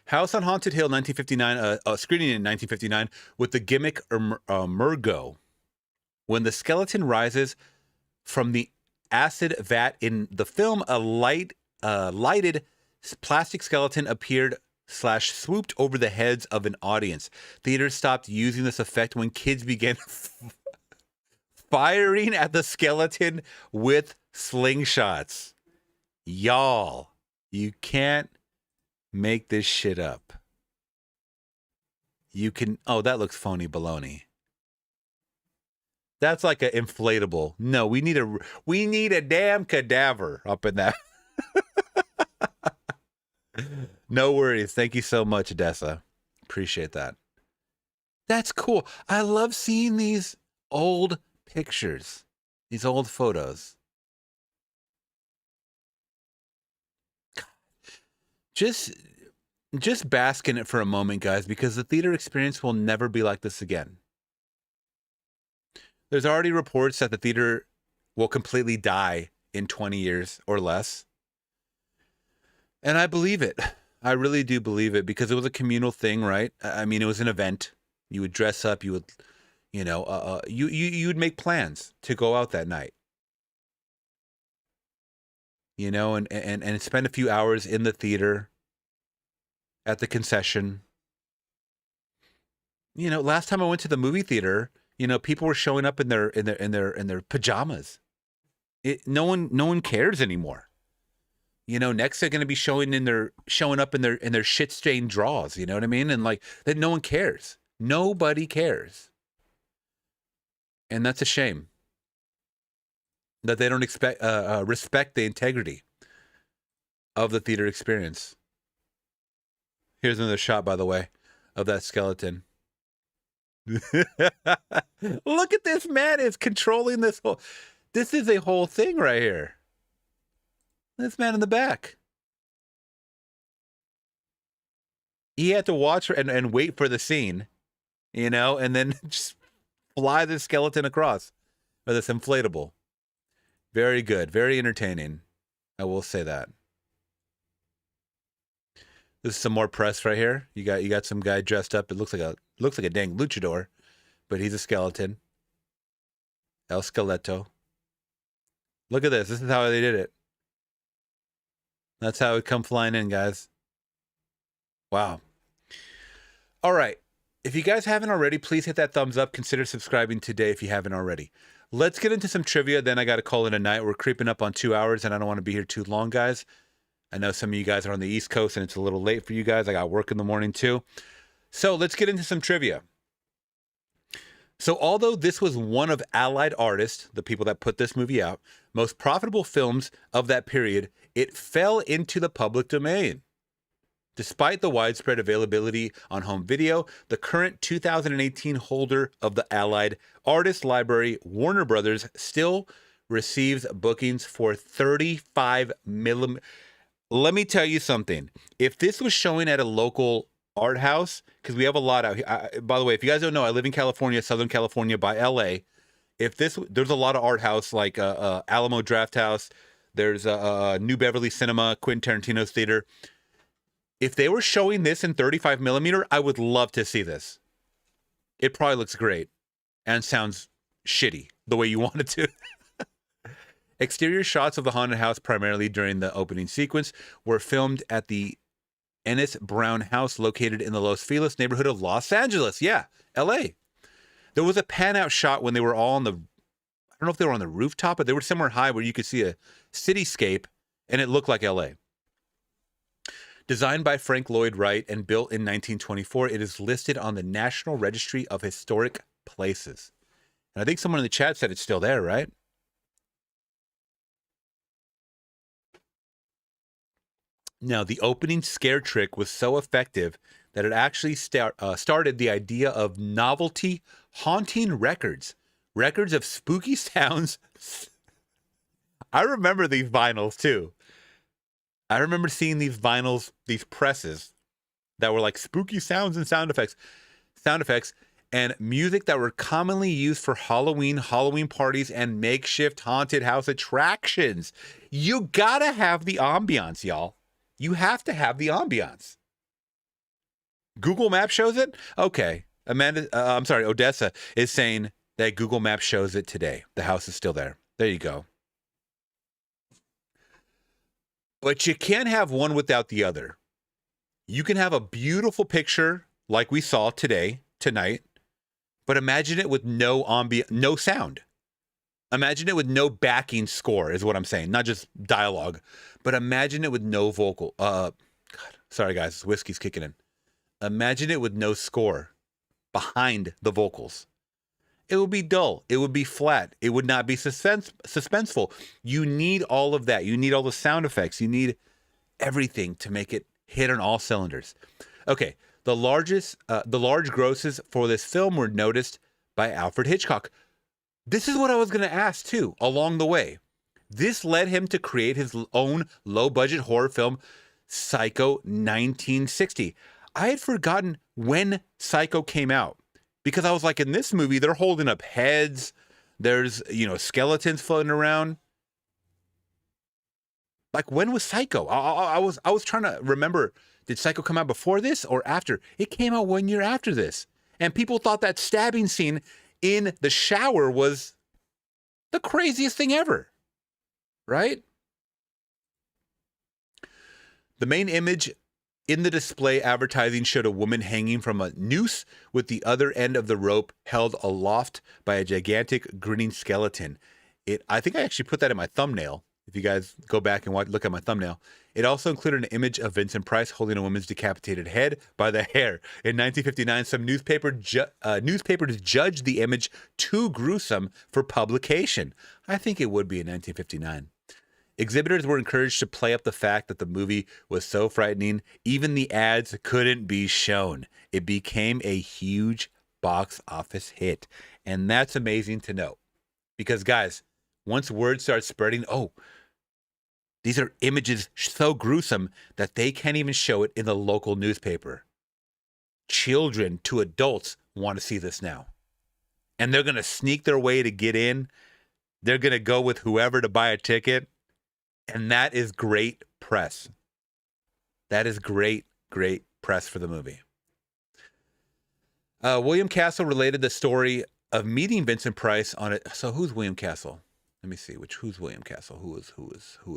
House on Haunted Hill, 1959, screening in 1959 with the gimmick Murgo. When the skeleton rises from the acid vat in the film, a lighted plastic skeleton appeared / swooped over the heads of an audience. Theaters stopped using this effect when kids began firing at the skeleton with slingshots. Y'all, you can't make this shit up. You can... Oh, that looks phony baloney. That's like an inflatable. No, we need a damn cadaver up in that. No worries. Thank you so much, Odessa. Appreciate that. That's cool. I love seeing these old pictures, these old photos. Just bask in it for a moment, guys, because the theater experience will never be like this again. There's already reports that the theater will completely die in 20 years or less. And I believe it. I really do believe it because it was a communal thing, right? I mean, it was an event. You would dress up. You would, you'd make plans to go out that night. And spend a few hours in the theater, at the concession. Last time I went to the movie theater, people were showing up in their pajamas. No one cares anymore. Next they're going to be showing up in their shit-stained drawers. You know what I mean? And that, no one cares. Nobody cares. And that's a shame. That they don't respect the integrity of the theater experience. Here's another shot, by the way, of that skeleton. Look at this man is controlling this whole... This is a whole thing right here. This man in the back. He had to watch and wait for the scene, and then just fly this skeleton across. Or this inflatable. Very good. Very entertaining. I will say that. This is some more press right here. You got some guy dressed up. It looks like a dang luchador, but he's a skeleton. El Skeleto. Look at this. This is how they did it. That's how it come flying in, guys. Wow. All right. If you guys haven't already, please hit that thumbs up. Consider subscribing today if you haven't already. Let's get into some trivia. Then I got to call it a night. We're creeping up on 2 hours, and I don't want to be here too long, guys. I know some of you guys are on the East Coast, and it's a little late for you guys. I got work in the morning, too. So let's get into some trivia. So although this was one of Allied artists, the people that put this movie out, most profitable films of that period, it fell into the public domain. Despite the widespread availability on home video, the current 2018 holder of the Allied Artist Library, Warner Brothers, still receives bookings for 35 millimeter. Let me tell you something. If this was showing at a local art house, because we have a lot out here. By the way, if you guys don't know, I live in California, Southern California by LA. There's a lot of art house like Alamo Drafthouse. There's New Beverly Cinema, Quentin Tarantino's theater. If they were showing this in 35 millimeter, I would love to see this. It probably looks great and sounds shitty the way you want it to. Exterior shots of the haunted house, primarily during the opening sequence, were filmed at the Ennis Brown House located in the Los Feliz neighborhood of Los Angeles. Yeah, LA. There was a pan-out shot when they were all on the... I don't know if they were on the rooftop, but they were somewhere high where you could see a cityscape, and it looked like LA. Designed by Frank Lloyd Wright and built in 1924, it is listed on the National Registry of Historic Places. And I think someone in the chat said it's still there, right? Now, the opening scare trick was so effective that it actually started the idea of novelty haunting records. Records of spooky sounds I remember these vinyls too. I remember seeing these vinyls, these presses that were like spooky sounds and sound effects, and music that were commonly used for Halloween parties, and makeshift haunted house attractions. You gotta have the ambiance, y'all. You have to have the ambiance. Google Maps shows it? Okay. Odessa is saying that Google Maps shows it today. The house is still there. There you go. But you can't have one without the other. You can have a beautiful picture like we saw tonight, but imagine it with no sound. Imagine it with no backing score is what I'm saying, not just dialogue, but imagine it with no vocal. God, sorry guys, whiskey's kicking in. Imagine it with no score behind the vocals. It would be dull. It would be flat. It would not be suspenseful. You need all of that. You need all the sound effects. You need everything to make it hit on all cylinders. Okay, the large grosses for this film were noticed by Alfred Hitchcock. This is what I was going to ask too along the way. This led him to create his own low-budget horror film, Psycho 1960. I had forgotten when Psycho came out. Because I was like, in this movie, they're holding up heads. There's, skeletons floating around. Like, when was Psycho? I was trying to remember, did Psycho come out before this or after? It came out 1 year after this. And people thought that stabbing scene in the shower was the craziest thing ever. Right? The main image in the display advertising showed a woman hanging from a noose with the other end of the rope held aloft by a gigantic grinning skeleton. I think I actually put that in my thumbnail. If you guys go back and look at my thumbnail. It also included an image of Vincent Price holding a woman's decapitated head by the hair. In 1959, some newspapers judged the image too gruesome for publication. I think it would be in 1959. Exhibitors were encouraged to play up the fact that the movie was so frightening, even the ads couldn't be shown. It became a huge box office hit. And that's amazing to know. Because, guys, once word starts spreading, these are images so gruesome that they can't even show it in the local newspaper. Children to adults want to see this now. And they're going to sneak their way to get in. They're going to go with whoever to buy a ticket. And that is great press. That is great, great press for the movie. William Castle related the story of meeting Vincent Price on it. So who's William Castle? Let me see. Who's William Castle? Who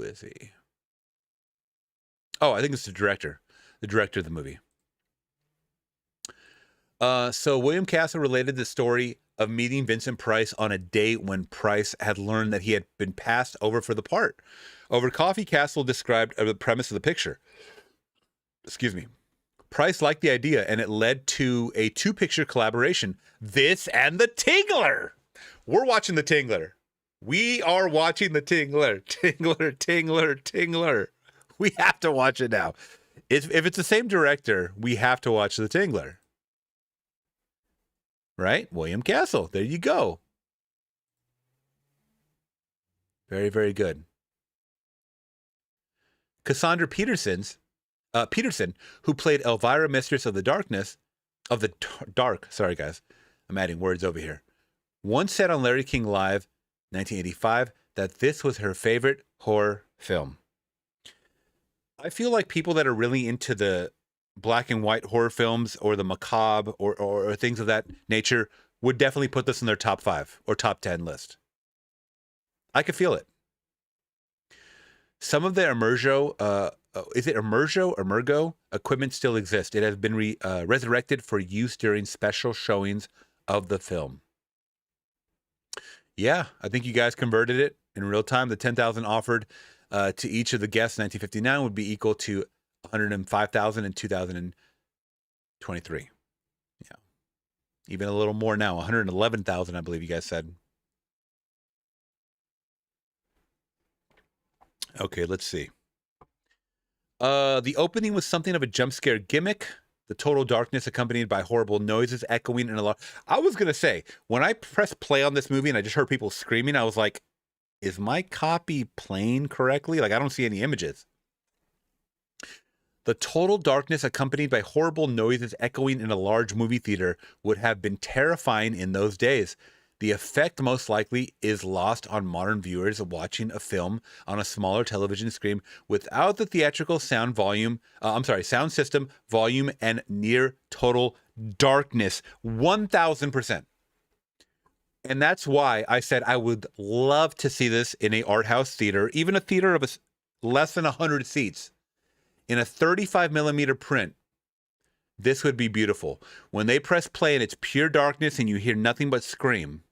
is he? Oh, I think it's the director of the movie. So William Castle related the story of meeting Vincent Price on a date when Price had learned that he had been passed over for the part. Over coffee, Castle described the premise of the picture. Excuse me. Price liked the idea, and it led to a two-picture collaboration. This and The Tingler. We're watching The Tingler. We are watching The Tingler. Tingler. We have to watch it now. If it's the same director, we have to watch The Tingler. Right? William Castle. There you go. Very, very good. Cassandra Peterson, who played Elvira, Mistress of the Dark. Sorry, guys. I'm adding words over here. Once said on Larry King Live, 1985, that this was her favorite horror film. I feel like people that are really into the black and white horror films or the macabre or things of that nature would definitely put this in their top 5 or top 10 list. I could feel it. Some of the Emergo equipment still exists. It has been resurrected for use during special showings of the film. Yeah, I think you guys converted it in real time. The $10,000 offered to each of the guests in 1959 would be equal to $105,000 in 2023. Yeah, even a little more now. $111,000, I believe you guys said. Okay, let's see. The opening was something of a jump scare gimmick. The total darkness accompanied by horrible noises echoing in a lot. I was going to say, when I pressed play on this movie and I just heard people screaming, I was like, Is my copy playing correctly? Like, I don't see any images. The total darkness accompanied by horrible noises echoing in a large movie theater would have been terrifying in those days. The effect most likely is lost on modern viewers watching a film on a smaller television screen without the theatrical sound sound system, volume, and near total darkness. 1,000%. And that's why I said I would love to see this in a art house theater, even a theater of less than 100 seats. In a 35 millimeter print, this would be beautiful. When they press play and it's pure darkness and you hear nothing but scream.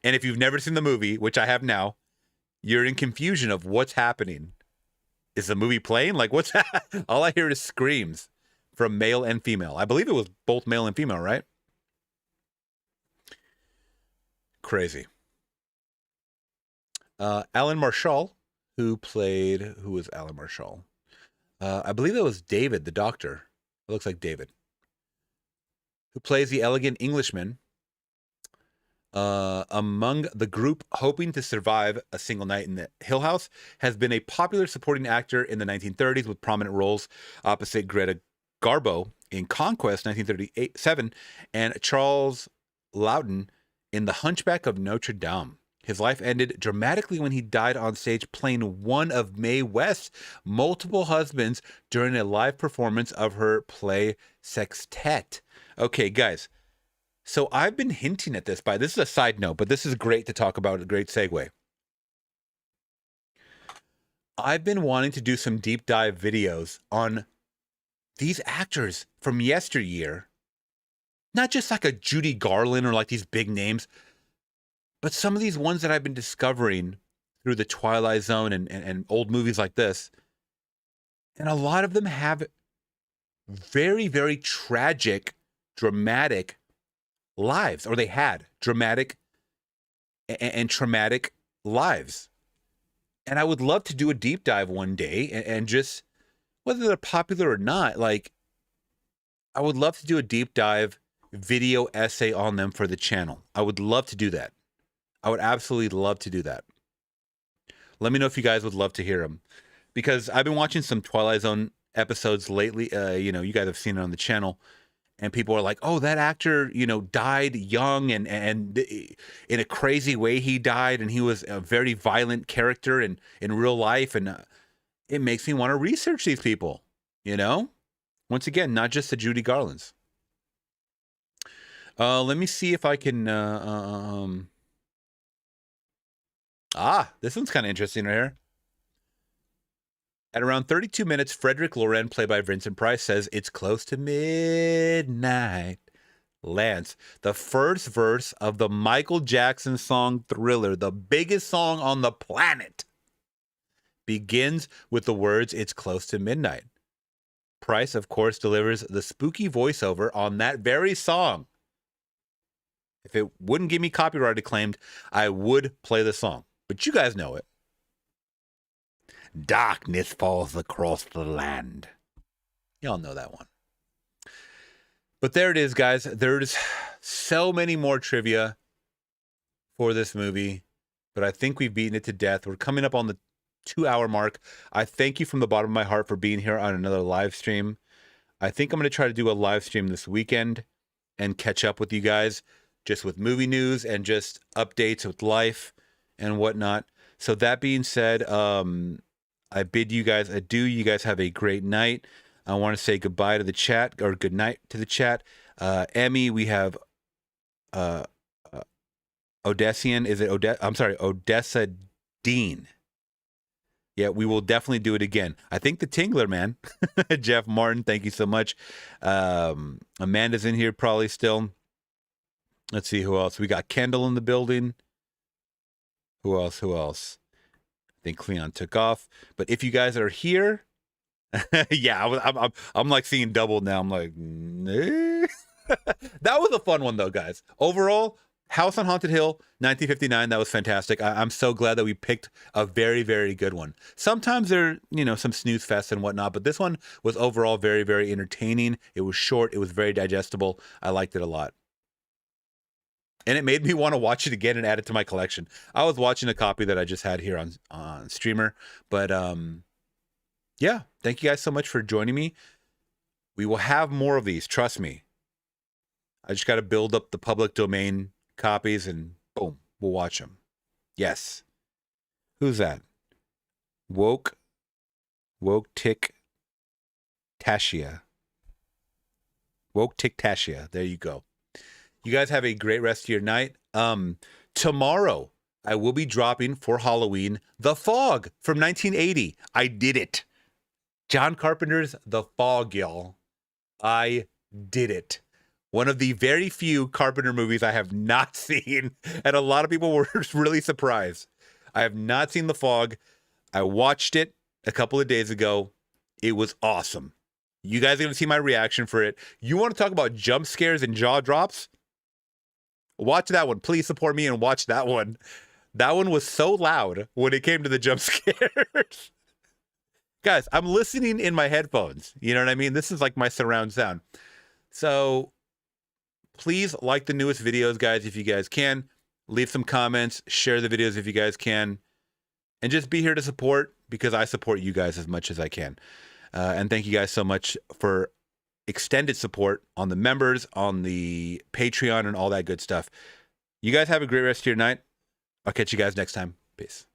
And if you've never seen the movie, which I have now, you're in confusion of what's happening. Is the movie playing? Like, what's that? All I hear is screams from male and female. I believe it was both male and female, right? Crazy. Alan Marshall, who was Alan Marshall? I believe it was David, the doctor. It looks like David. Who plays the elegant Englishman among the group hoping to survive a single night in the Hill House, has been a popular supporting actor in the 1930s with prominent roles opposite Greta Garbo in Conquest 1937 and Charles Loudon in The Hunchback of Notre Dame. His life ended dramatically when he died on stage playing one of Mae West's multiple husbands during a live performance of her play Sextet. Okay, guys. So I've been hinting at this this is a side note, but this is great to talk about, a great segue. I've been wanting to do some deep dive videos on these actors from yesteryear. Not just like a Judy Garland or like these big names, but some of these ones that I've been discovering through the Twilight Zone and old movies like this. And a lot of them have very, very tragic, dramatic lives, or they had dramatic and traumatic lives. And I would love to do a deep dive one day and just, whether they're popular or not, like, I would love to do a deep dive video essay on them for the channel. I would love to do that. I would absolutely love to do that. Let me know if you guys would love to hear them, because I've been watching some Twilight Zone episodes lately. You guys have seen it on the channel, and people are like, "Oh, that actor, died young and in a crazy way he died, and he was a very violent character in real life." And it makes me want to research these people. Once again, not just the Judy Garlands. Let me see if I can. This one's kind of interesting right here. At around 32 minutes, Frederick Loren, played by Vincent Price, says, "It's close to midnight." Lance, the first verse of the Michael Jackson song Thriller, the biggest song on the planet, begins with the words, "It's close to midnight." Price, of course, delivers the spooky voiceover on that very song. If it wouldn't give me copyright claimed, I would play the song. But you guys know it. Darkness falls across the land. Y'all know that one. But there it is, guys. There's so many more trivia for this movie, but I think we've beaten it to death. We're coming up on the 2-hour mark. I thank you from the bottom of my heart for being here on another live stream. I think I'm going to try to do a live stream this weekend and catch up with you guys, just with movie news and just updates with life and whatnot. So that being said, I bid you guys adieu. You guys have a great night. I want to say goodbye to the chat, or good night to the chat. Emmy, we have Odessian. Is it Odessa Dean? Yeah, we will definitely do it again. I think the Tingler, man. Jeff Martin, thank you so much. Amanda's in here probably still. Let's see who else. We got Kendall in the building. Who else? I think Cleon took off. But if you guys are here, yeah, I'm like seeing double now. I'm like, nah. That was a fun one though, guys. Overall, House on Haunted Hill, 1959. That was fantastic. I'm so glad that we picked a very, very good one. Sometimes there, some snooze fests and whatnot, but this one was overall very, very entertaining. It was short. It was very digestible. I liked it a lot. And it made me want to watch it again and add it to my collection. I was watching a copy that I just had here on Streamer. But yeah, thank you guys so much for joining me. We will have more of these, trust me. I just got to build up the public domain copies and boom, we'll watch them. Yes. Who's that? Woke Tick Tashia. Woke Tick Tashia. There you go. You guys have a great rest of your night. Tomorrow, I will be dropping for Halloween The Fog from 1980. I did it. John Carpenter's The Fog, y'all. I did it. One of the very few Carpenter movies I have not seen, and a lot of people were really surprised. I have not seen The Fog. I watched it a couple of days ago. It was awesome. You guys are going to see my reaction for it. You want to talk about jump scares and jaw drops? Watch that one. Please support me and watch that one. That one was so loud when it came to the jump scares. Guys, I'm listening in my headphones. You know what I mean? This is like my surround sound. So please like the newest videos, guys, if you guys can. Leave some comments. Share the videos if you guys can. And just be here to support because I support you guys as much as I can. And thank you guys so much for extended support on the members, on the Patreon, and all that good stuff. You guys have a great rest of your night. I'll catch you guys next time. Peace.